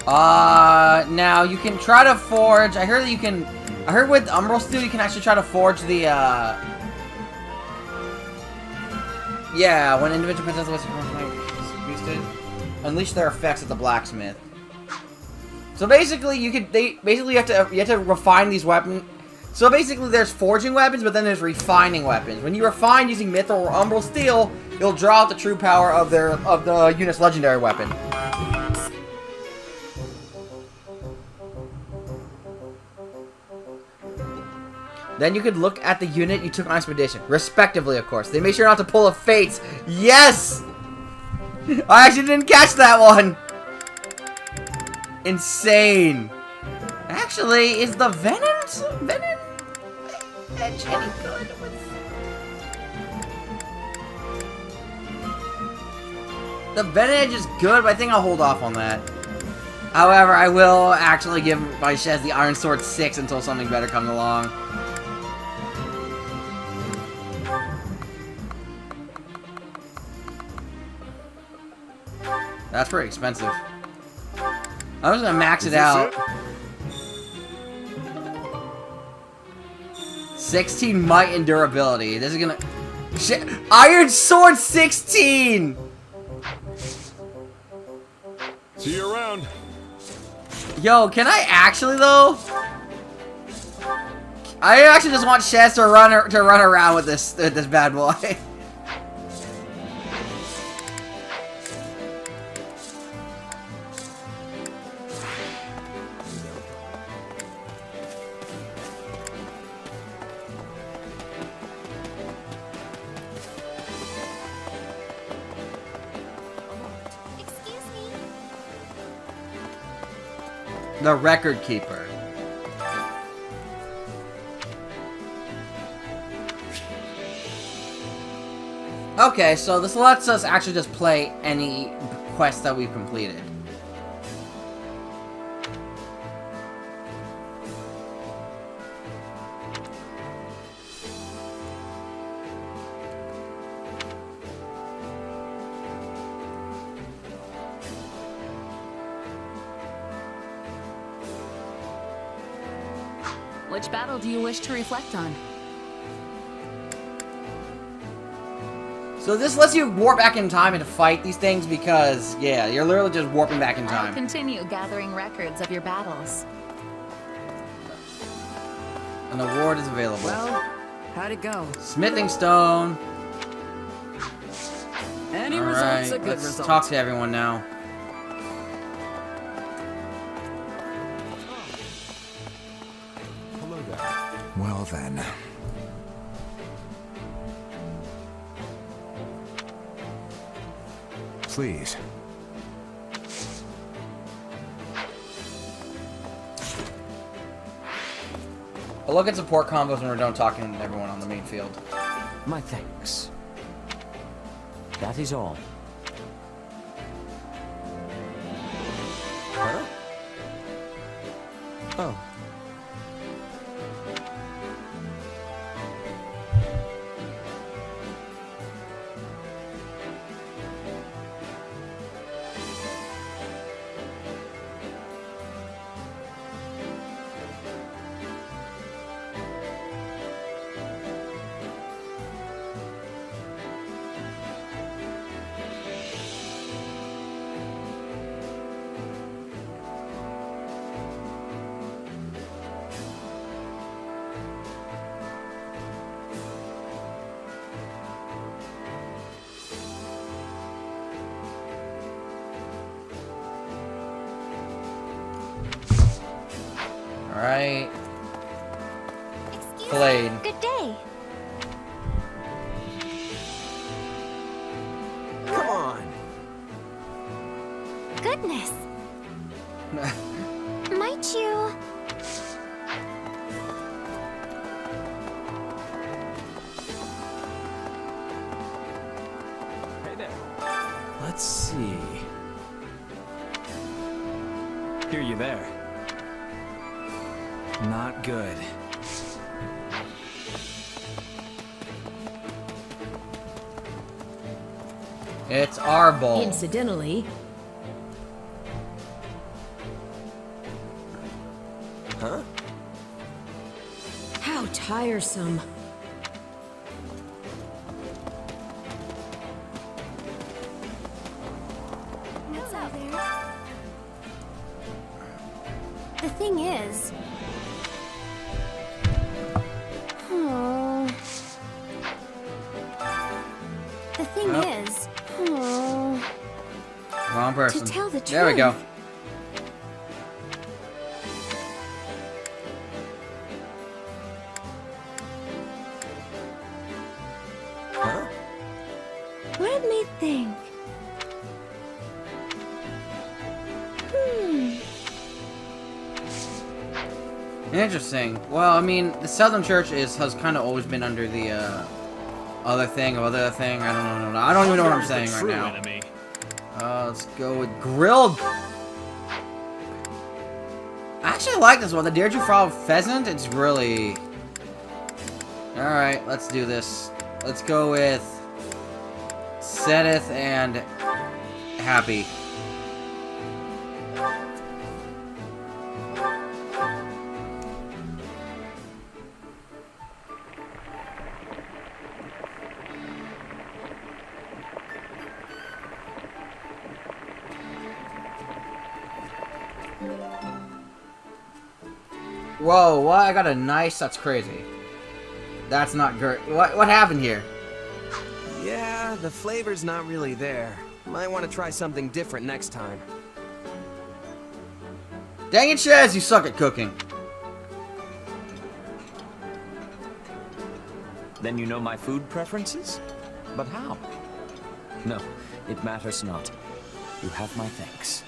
Now you can try to forge. I heard that you can. I heard with Umbral Steel you can actually try to forge the. Yeah, when individual possesses boosted, unleash their effects at the blacksmith. So basically, you have to refine these weapons. So basically, there's forging weapons, but then there's refining weapons. When you refine using Mithril or Umbral Steel, you'll draw out the true power of the unit's legendary weapon. Then you could look at the unit you took on expedition, respectively, of course. They make sure not to pull a Fates. Yes! I actually didn't catch that one. Insane. Actually, is the Venom edge any good with... The Venom edge is good, but I think I'll hold off on that. However, I will actually give my Shez the Iron Sword 6 until something better comes along. That's pretty expensive. I'm just gonna max it out. 16 might and durability. This is gonna... Shit. Iron Sword 16! See you around. Yo, can I actually though? I actually just want Shez to run around with this bad boy. The Record Keeper. Okay, so this lets us actually just play any quest that we've completed. Which battle do you wish to reflect on? So this lets you warp back in time and fight these things because, yeah, you're literally just warping back in I'll time. continue gathering records of your battles. An award is available. Well, how'd it go? Smithing Stone. Any All result's right, a good let's result. talk to everyone now. Well then. Please. I'll look at support combos when we're done talking to everyone on the main field. My thanks. That is all. Huh? Oh. Alright. Blade. Good day. Come on. Goodness. Might you? Let's see. Hear you there. Not good. It's our bowl. Incidentally. Huh? How tiresome. What's out there? The thing is... Oh. The thing is... Oh. Wrong person. To tell the There we go. truth. Huh? Let me think. Interesting. Well, I mean, the Southern Church has kind of always been under the other thing. I don't even know what I'm saying right now. Enemy. Let's go with grilled. I actually like this one. The Dare You Frog Pheasant. It's really... Alright, let's do this. Let's go with Sedith and Happy. Whoa, what? I got a nice... That's crazy. That's not great. What happened here? Yeah, the flavor's not really there. Might want to try something different next time. Dang it, Chaz, you suck at cooking. Then you know my food preferences? But how? No, it matters not. You have my thanks.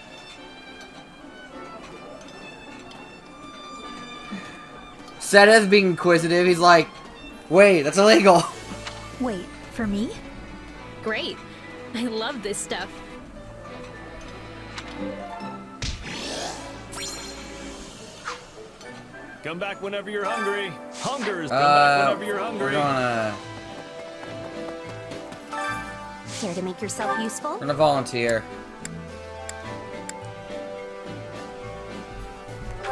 Sedith being inquisitive, he's like, wait, that's illegal. Wait, for me? Great. I love this stuff. Come back whenever you're hungry. Hungers, come back whenever you're hungry. We're gonna... Care to make yourself useful? We're gonna volunteer.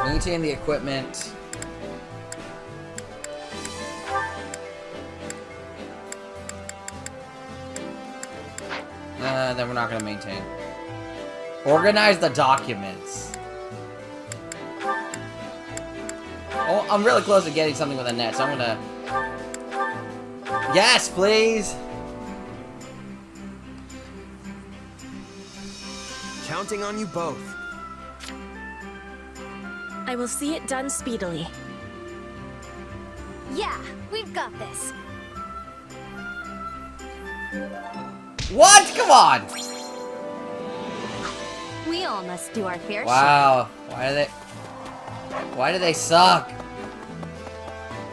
Maintain the equipment. Then we're not gonna maintain. Organize the documents. Oh, I'm really close to getting something with a net, so I'm gonna... Yes, please! Counting on you both. I will see it done speedily. Yeah, we've got this. What? Come on! We all must do our fair Wow. Why do they suck?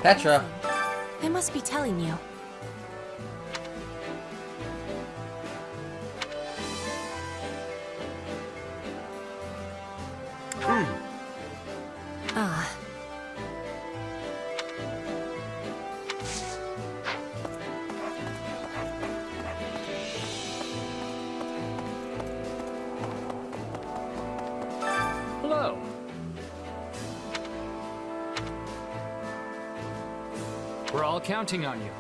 Petra. I must be telling you. Ah. Hello. We're all counting on you.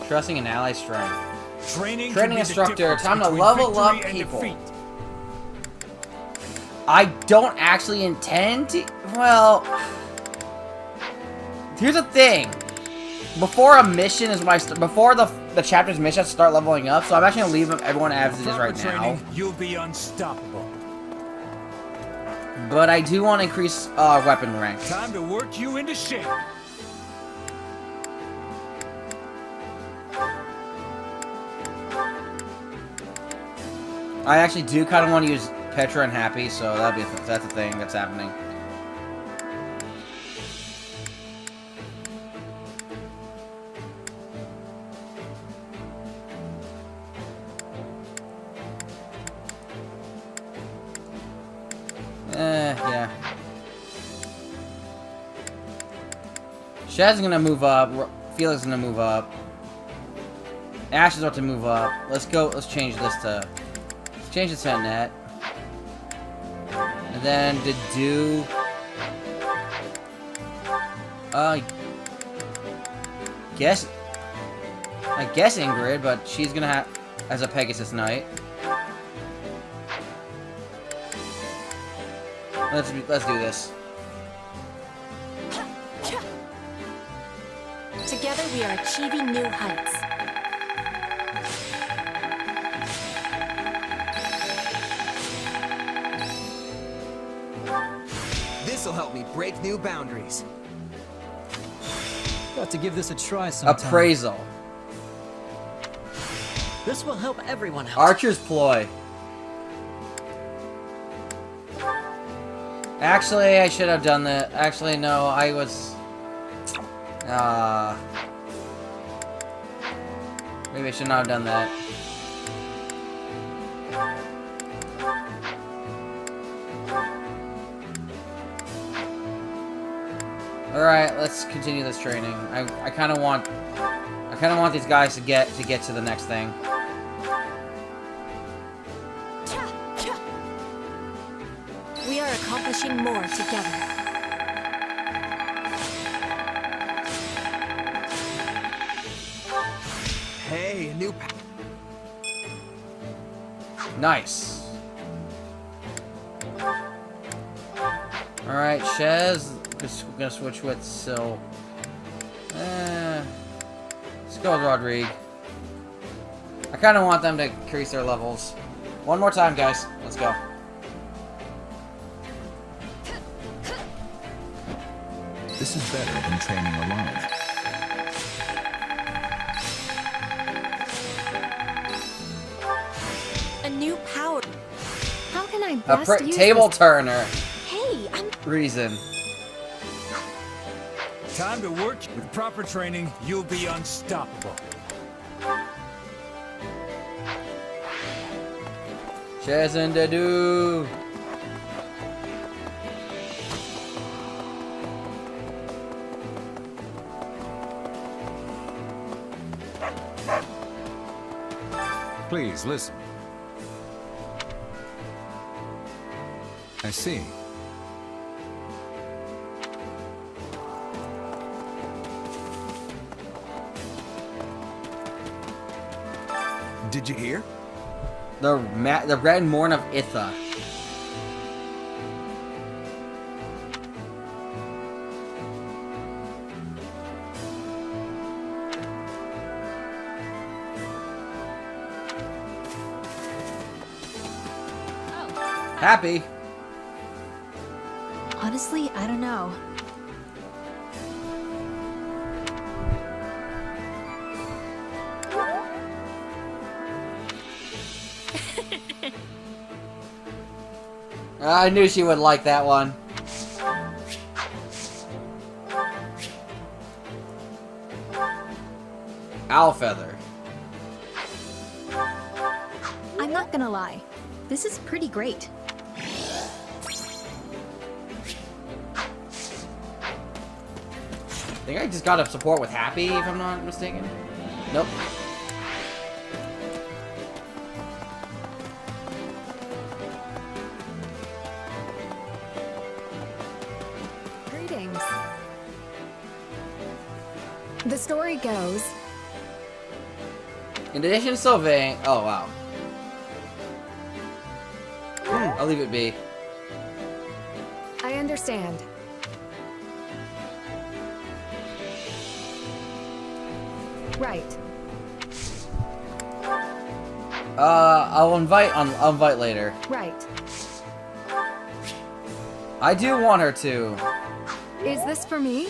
Trusting an ally strength. Training instructor. Time to level up people. I don't actually intend to... Well... Here's the thing. Before a mission is when I... Before the chapter's mission, I start leveling up. So I'm actually going to leave everyone as it is right now. You'll be unstoppable. But I do want to increase weapon rank. Time to work you into shape. I actually do kind of want to use Petra and Happy, so that's a thing that's happening. Shad's gonna move up. Felix is gonna move up. Ash is about to move up. Let's go. Let's change this to. Let's change this to net. And then to do. I guess Ingrid, but she's gonna have as a Pegasus Knight. Let's do this. Together we are achieving new heights. This'll help me break new boundaries. Got to give this a try sometime. Appraisal. This will help everyone out. Archer's Ploy. Actually, I should have done that. Actually, no, I was... maybe I should not have done that. Alright, let's continue this training. I kind of want these guys to get to the next thing. We are accomplishing more together. Hey, a new Nice. Alright, Shez. Just gonna switch with Sil. Let's go with Rodrigue. I kind of want them to increase their levels. One more time, guys. Let's go. This is better than training alone. A new power. How can I best use Table this? turner. Hey, I'm... Reason. Time to work. With proper training, you'll be unstoppable. Shez and Dedu. Please, listen. I see. Did you hear? The Red Morn of Itha. Happy. Honestly, I don't know. I knew she would like that one. Owlfeather. I'm not gonna lie. This is pretty great. I think I just got a support with Happy, if I'm not mistaken. Nope. Greetings. The story goes... In addition to Sylvain... Oh, wow. I'll leave it be. I understand. Right. I'll invite later. Right. I do want her to. Is this for me?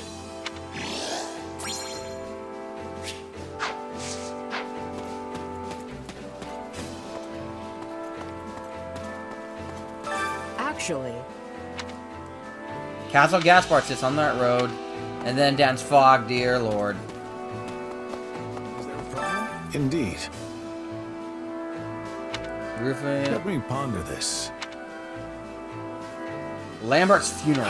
Actually, Castle Gaspard sits on that road, and then dance Fog, dear lord. Indeed. Roofing. Let me ponder this. Lambert's funeral.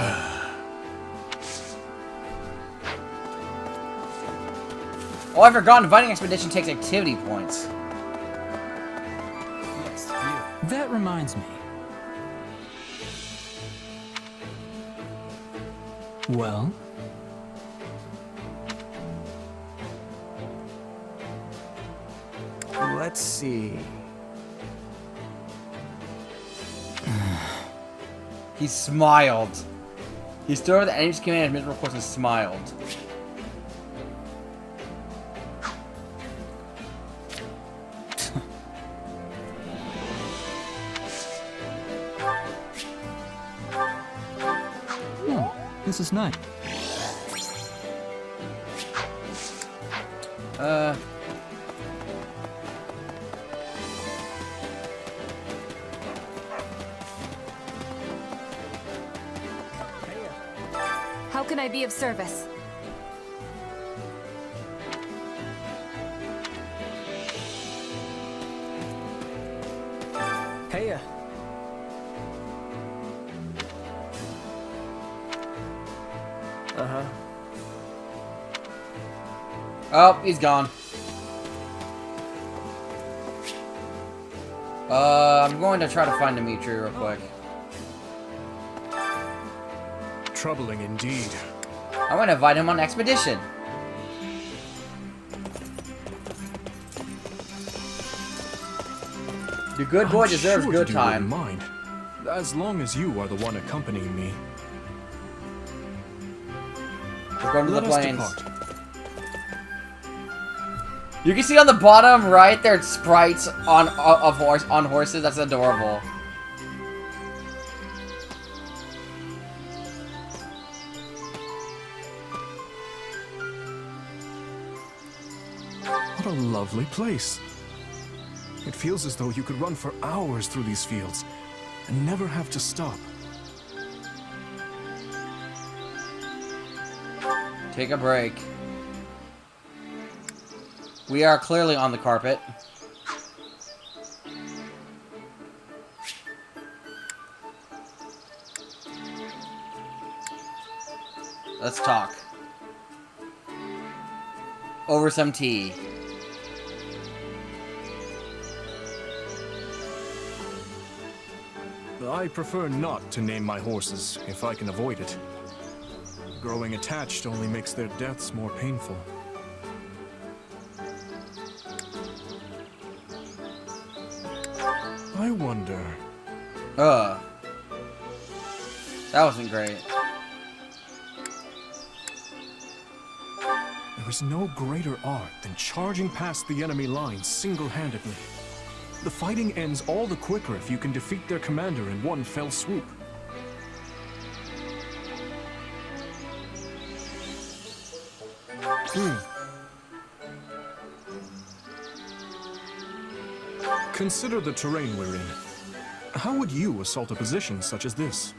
Oh, I forgot. Inviting expedition takes activity points. Yes, you. That reminds me. Well? Let's see. He smiled. He stood over the enemy's command and miserable course and smiled. This is nice. How can I be of service? Hey, Oh, he's gone. I'm going to try to find Dimitri real quick. Troubling indeed. I'm going to invite him on an expedition. The good boy deserves sure good to do what you time. mind, as long as you are the one accompanying me. We're going to the Let us plains. depart. You can see on the bottom right there sprites on horses. That's adorable. What a lovely place. It feels as though you could run for hours through these fields and never have to stop. Take a break. We are clearly on the carpet. Let's talk. Over some tea. I prefer not to name my horses if I can avoid it. Growing attached only makes their deaths more painful. I wonder... That wasn't great. There is no greater art than charging past the enemy lines single-handedly. The fighting ends all the quicker if you can defeat their commander in one fell swoop. Consider the terrain we're in. How would you assault a position such as this?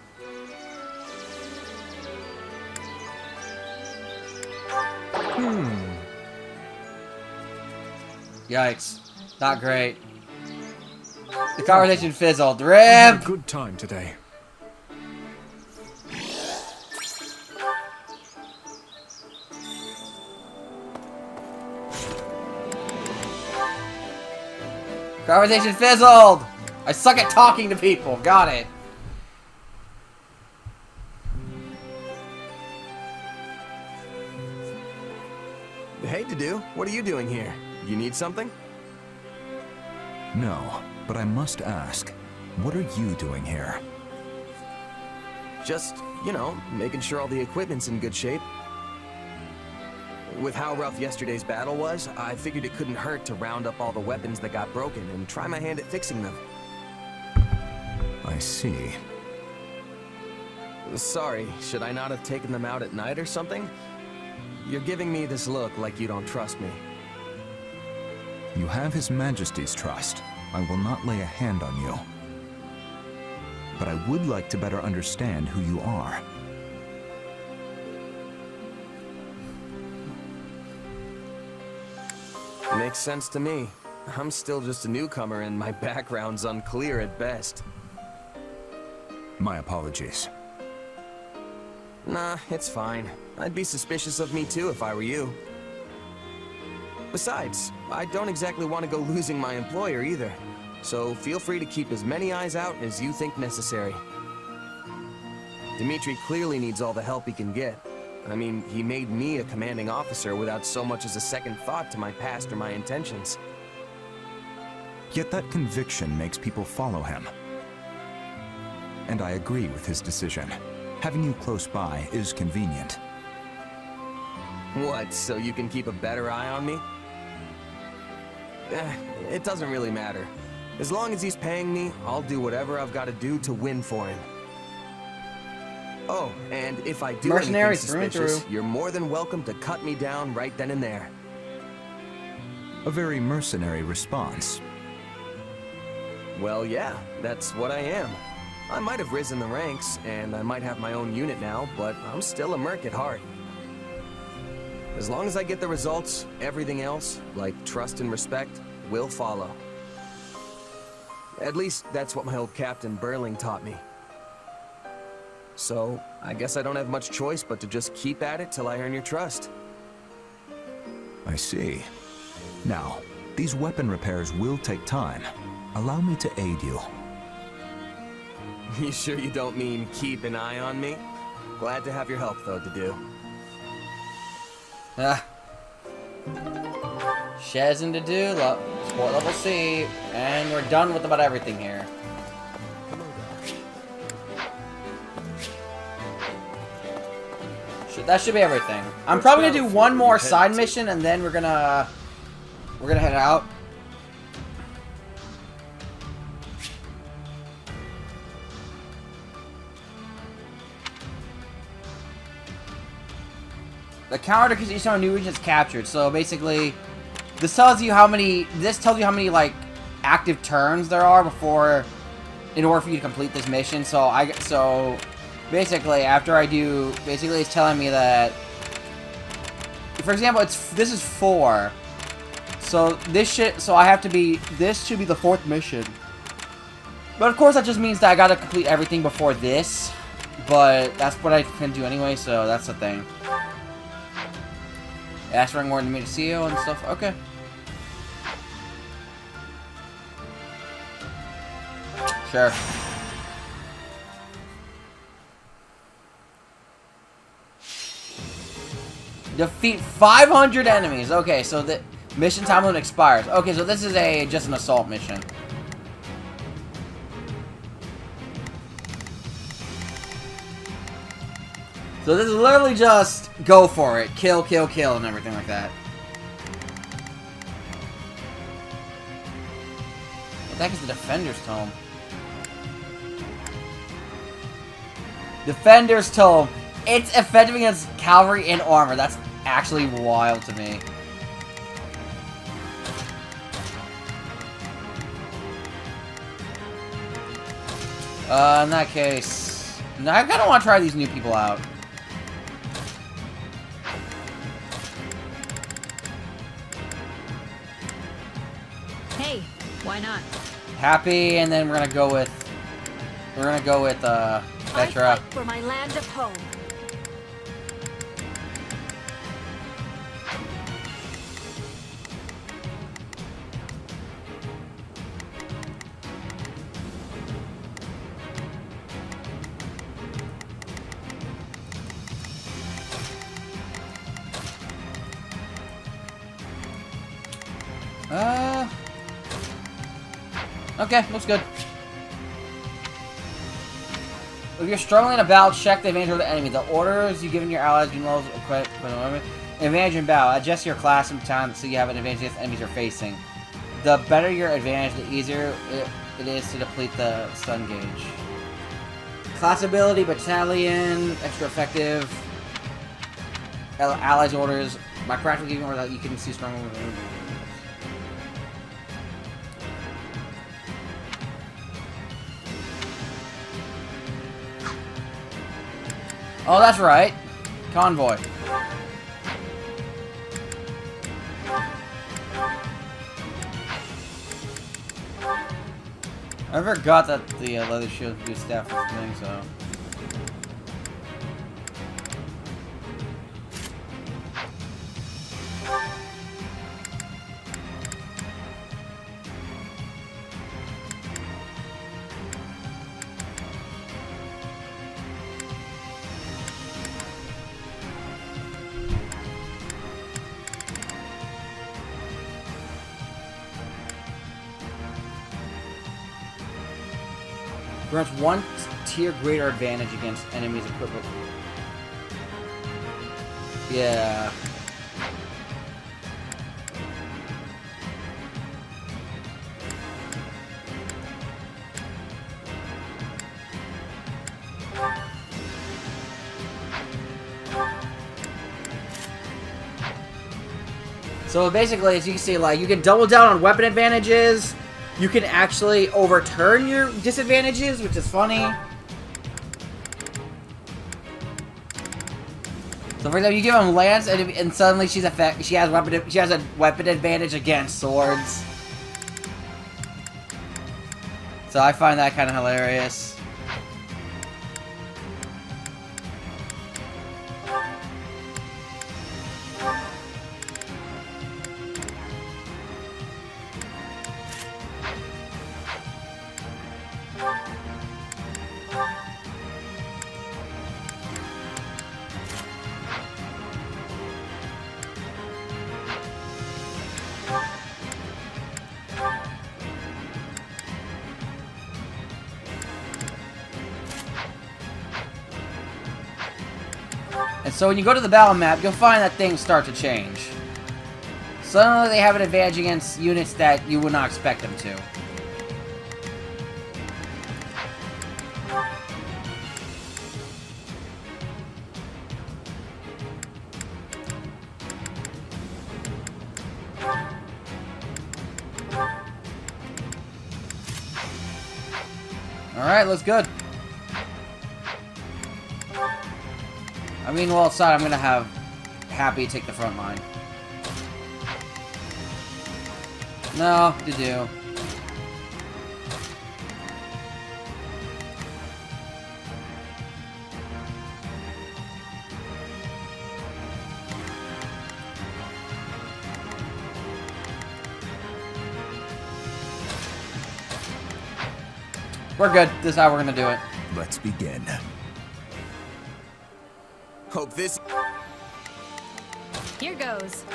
Yikes. Not great. The conversation fizzled. RIP! Good time today. Conversation fizzled! I suck at talking to people. Got it. Hey, Dedu, what are you doing here? You need something? No, but I must ask, what are you doing here? Just, you know, making sure all the equipment's in good shape. With how rough yesterday's battle was, I figured it couldn't hurt to round up all the weapons that got broken and try my hand at fixing them. I see. Sorry, should I not have taken them out at night or something? You're giving me this look like you don't trust me. You have His Majesty's trust. I will not lay a hand on you. But I would like to better understand who you are. Makes sense to me. I'm still just a newcomer and my background's unclear at best. My apologies. Nah, it's fine. I'd be suspicious of me too if I were you. Besides, I don't exactly want to go losing my employer either. So feel free to keep as many eyes out as you think necessary. Dimitri clearly needs all the help he can get. I mean, he made me a commanding officer without so much as a second thought to my past or my intentions. Yet that conviction makes people follow him. And I agree with his decision. Having you close by is convenient. What, so you can keep a better eye on me? It doesn't really matter. As long as he's paying me, I'll do whatever I've got to do to win for him. Oh, and if I do anything suspicious, you're more than welcome to cut me down right then and there. A very mercenary response. Well, yeah, that's what I am. I might have risen the ranks, and I might have my own unit now, but I'm still a merc at heart. As long as I get the results, everything else, like trust and respect, will follow. At least, that's what my old Captain Burling taught me. So, I guess I don't have much choice but to just keep at it till I earn your trust. I see. Now, these weapon repairs will take time. Allow me to aid you. You sure you don't mean keep an eye on me? Glad to have your help, though, to do. Shazin to do, sport level C, and we're done with about everything here. That should be everything. I'm probably gonna do one more side mission, and then we're gonna head out. The counter because each time a new region is captured. So basically, this tells you how many like active turns there are before, in order for you to complete this mission. So basically, after I do, it's telling me that, for example, this is 4. So this should be the 4th mission. But of course, that just means that I gotta complete everything before this. But that's what I can do anyway, so that's the thing. Asking more to me to see you and stuff. Okay. Sure. Defeat 500 enemies. Okay, so the mission time limit expires. Okay, so this is just an assault mission. So this is literally just go for it. Kill, kill, kill, and everything like that. What the heck is the Defender's Tome? Defender's Tome. It's effective against cavalry and armor. That's actually wild to me. In that case... No, I kinda wanna try these new people out. Hey, why not? Happy, and then we're gonna go with Petra. I fight for my land of home. Okay, looks good. If you're struggling in a battle, check the advantage of the enemy. The orders you given your allies, you know, equip for the moment. Advantage in battle. Adjust your class and time so you have an advantage against enemies you're facing. The better your advantage, the easier it is to deplete the stun gauge. Class ability, battalion, extra effective. Allies orders. My practical giving order that you can see stronger. Oh, that's right. Convoy. I forgot that the leather shield could be staff with thing, so. Grants 1 tier greater advantage against enemies equipped with... Yeah. So basically, as you can see, like, you can double down on weapon advantages. You can actually overturn your disadvantages, which is funny. So for example, you give him lance, and suddenly she has a weapon advantage against swords. So I find that kind of hilarious. And so when you go to the battle map, you'll find that things start to change. Suddenly they have an advantage against units that you would not expect them to. Alright, looks good. I mean, well, outside, I'm gonna have Happy take the front line. No, to do. We're good. This is how we're gonna do it. Let's begin. Hope this... Here goes.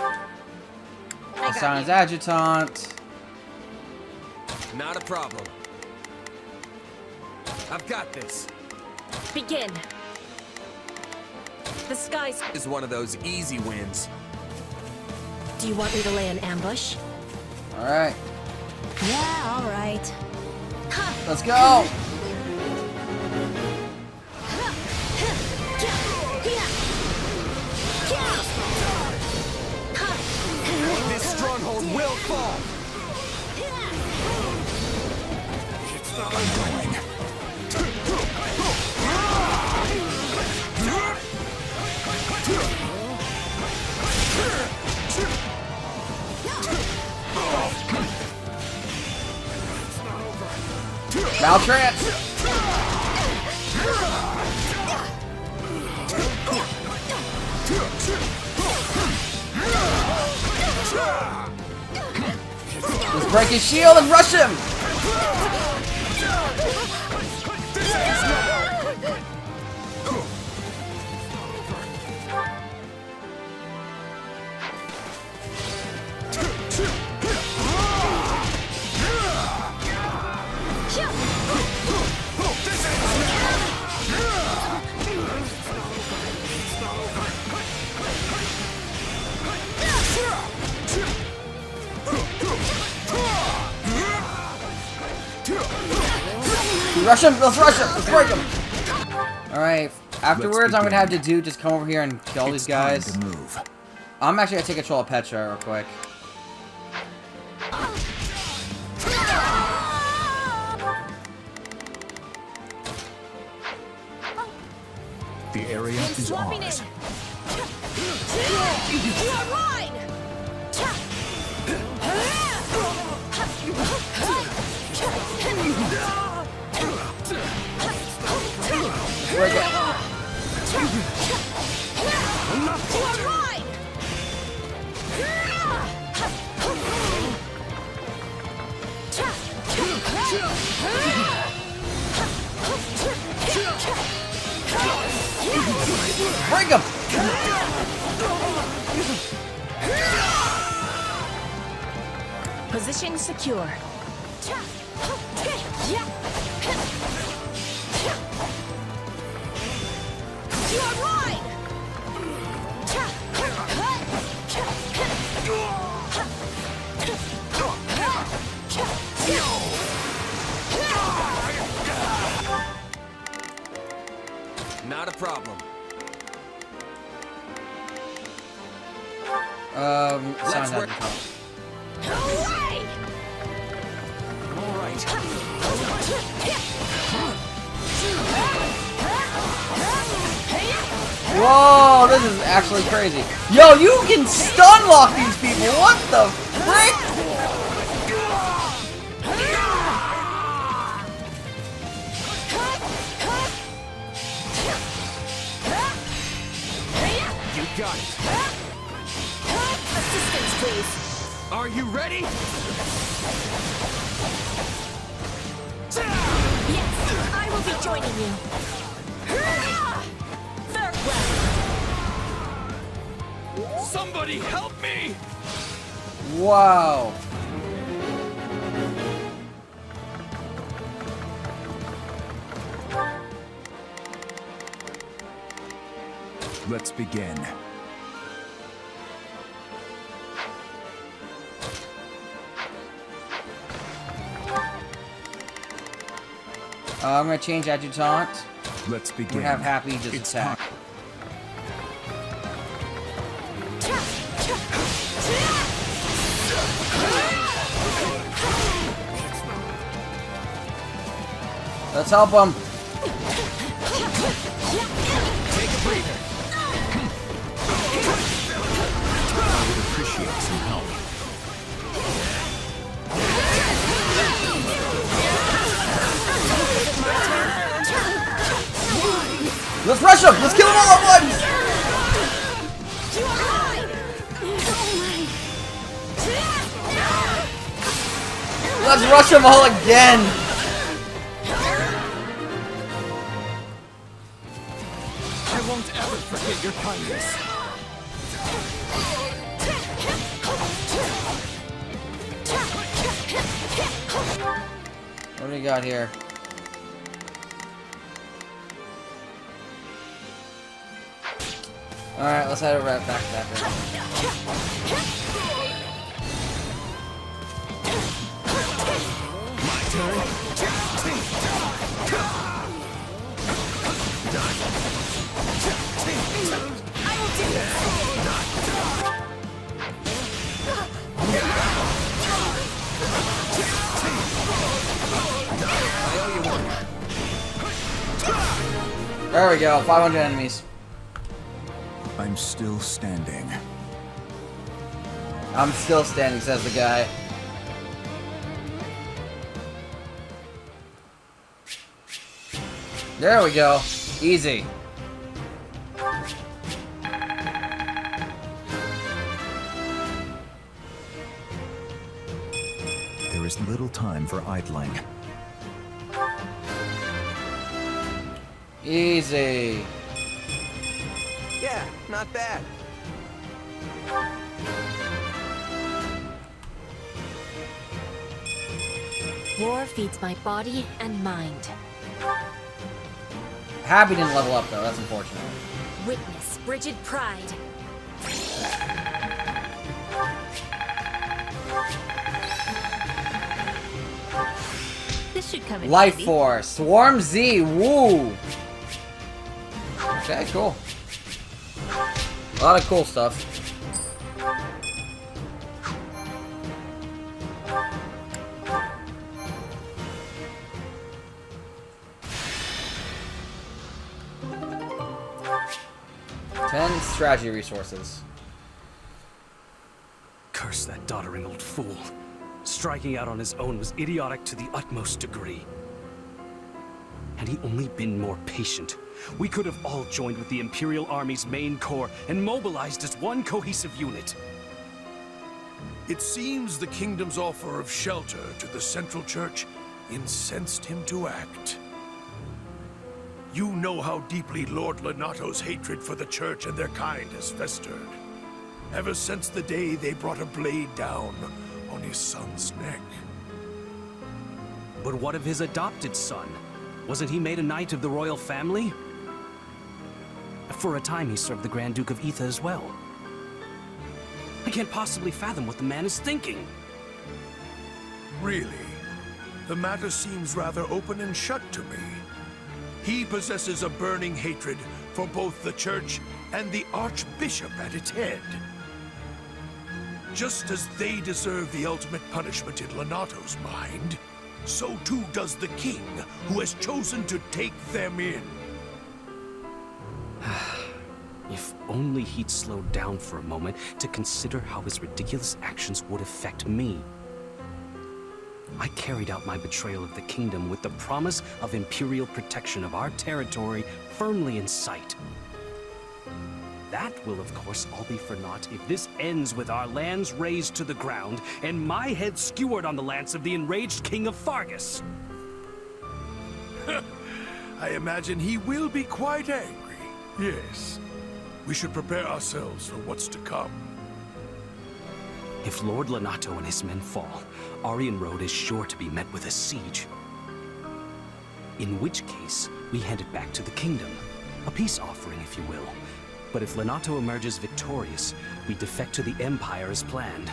Sounds adjutant. Not a problem. I've got this. Begin. The skies Is one of those easy wins. Do you want me to lay an ambush? Alright. Yeah, all right. Let's go! This stronghold will fall! Maltrance! Let's break his shield and rush him! Rush him! Let's rush him! Let's break him! Alright, afterwards I'm gonna have to just come over here and kill these guys. I'm actually gonna take control of Petra real quick. The area is ours. You are mine! Break it. Break him! Position secure. You are right! Not a problem. Let's work. Away! All right. Whoa, this is actually crazy. Yo, you can stun lock these people. What the frick? You got it. Assistance, please. Are you ready? Yes, I will be joining you. Farewell. Somebody help me! Wow. Let's begin. I'm gonna change adjutant. Let's begin. We have Happy just attack. Let's help him. Take a breather. I would appreciate some help. Let's rush him! Let's kill him all at once! Let's rush them all again! I won't ever forget your kindness. What do we got here? Alright, let's head right back to that room. My turn. I will do this. There we go, 500 enemies. I'm still standing. I'm still standing, says the guy. There we go. Easy. There is little time for idling. Easy. Yeah, not bad. War feeds my body and mind. Happy didn't level up though, that's unfortunate. Witness frigid pride. This should come in Life handy. Force. Swarm Z. Woo. Okay, cool. A lot of cool stuff. Ten strategy resources. Curse that doddering old fool. Striking out on his own was idiotic to the utmost degree. Had he only been more patient, we could have all joined with the Imperial Army's main corps and mobilized as one cohesive unit. It seems the kingdom's offer of shelter to the Central Church incensed him to act. You know how deeply Lord Lenato's hatred for the Church and their kind has festered. Ever since the day they brought a blade down on his son's neck. But what of his adopted son? Wasn't he made a knight of the royal family? For a time, he served the Grand Duke of Etha as well. I can't possibly fathom what the man is thinking. Really? The matter seems rather open and shut to me. He possesses a burning hatred for both the Church and the Archbishop at its head. Just as they deserve the ultimate punishment in Lonato's mind, so too does the King, who has chosen to take them in. If only he'd slowed down for a moment to consider how his ridiculous actions would affect me. I carried out my betrayal of the kingdom with the promise of imperial protection of our territory firmly in sight. That will, of course, all be for naught if this ends with our lands razed to the ground and my head skewered on the lance of the enraged King of Fargus. I imagine he will be quite angry. Yes. We should prepare ourselves for what's to come. If Lord Lonato and his men fall, Aryan Road is sure to be met with a siege. In which case, we hand it back to the kingdom. A peace offering, if you will. But if Lonato emerges victorious, we defect to the Empire as planned.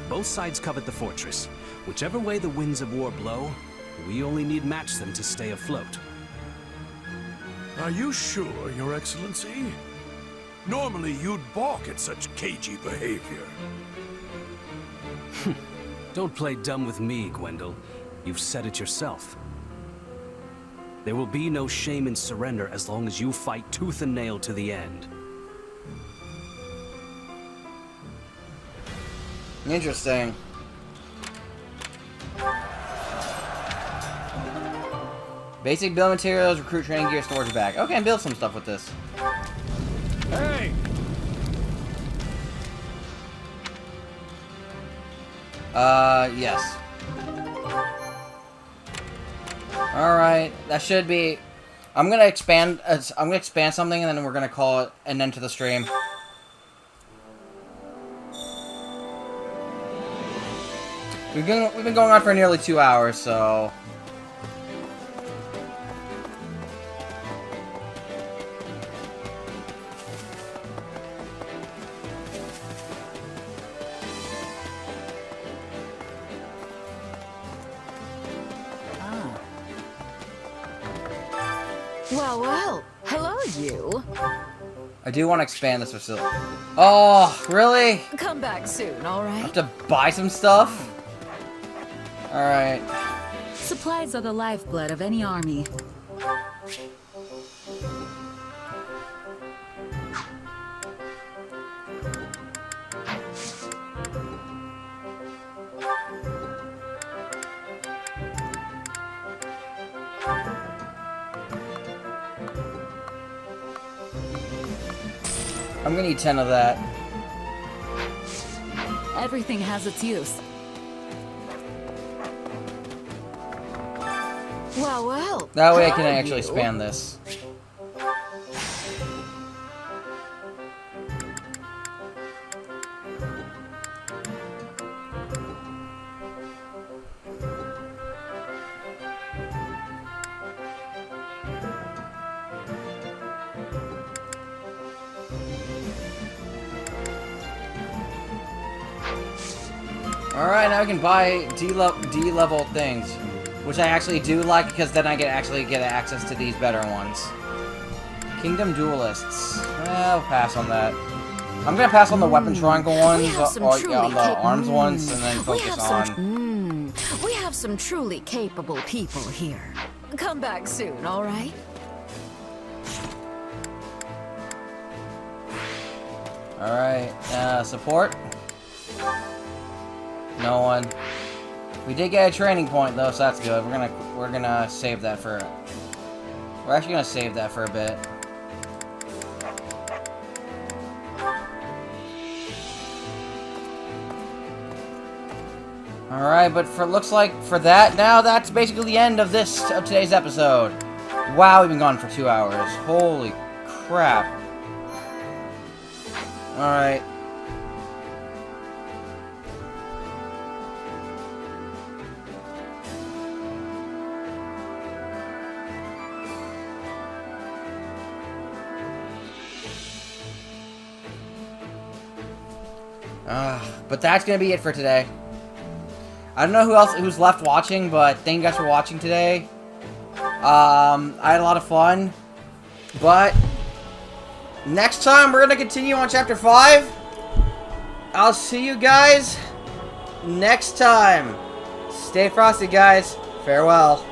Both sides covet the fortress. Whichever way the winds of war blow, we only need match them to stay afloat. Are you sure, Your Excellency? Normally you'd balk at such cagey behavior. Don't play dumb with me, Gwendol. You've said it yourself. There will be no shame in surrender as long as you fight tooth and nail to the end. Interesting. Basic build materials, recruit training gear, storage bag. Okay, and build some stuff with this. Hey! Yes. Alright, that should be... I'm gonna expand something and then we're gonna call it an end to the stream. We've been going on for nearly 2 hours, so... Well, well. Hello, you. I do want to expand this facility. Oh, really? Come back soon, all I right? have to buy some stuff? Alright. Supplies are the lifeblood of any army. I'm gonna need 10 of that. Everything has its use. Well, well. That way I can Hello, actually you. expand this. Alright, now I can buy D-level things. Which I actually do like, because then I can actually get access to these better ones. Kingdom Duelists. I'll pass on that. I'm gonna pass on the weapon triangle ones, or yeah, on the arms ones, and then focus on... We have some truly capable people here. Come back soon, all right? Alright, support? No one. We did get a training point though, so that's good. We're gonna save that for... We're actually gonna save that for a bit. Alright, but looks like for that, now that's basically the end of today's episode. Wow, we've been gone for 2 hours. Holy crap. Alright. But that's gonna be it for today. I don't know who's left watching, but thank you guys for watching today. I had a lot of fun. But next time we're gonna continue on chapter 5. I'll see you guys next time. Stay frosty, guys. Farewell.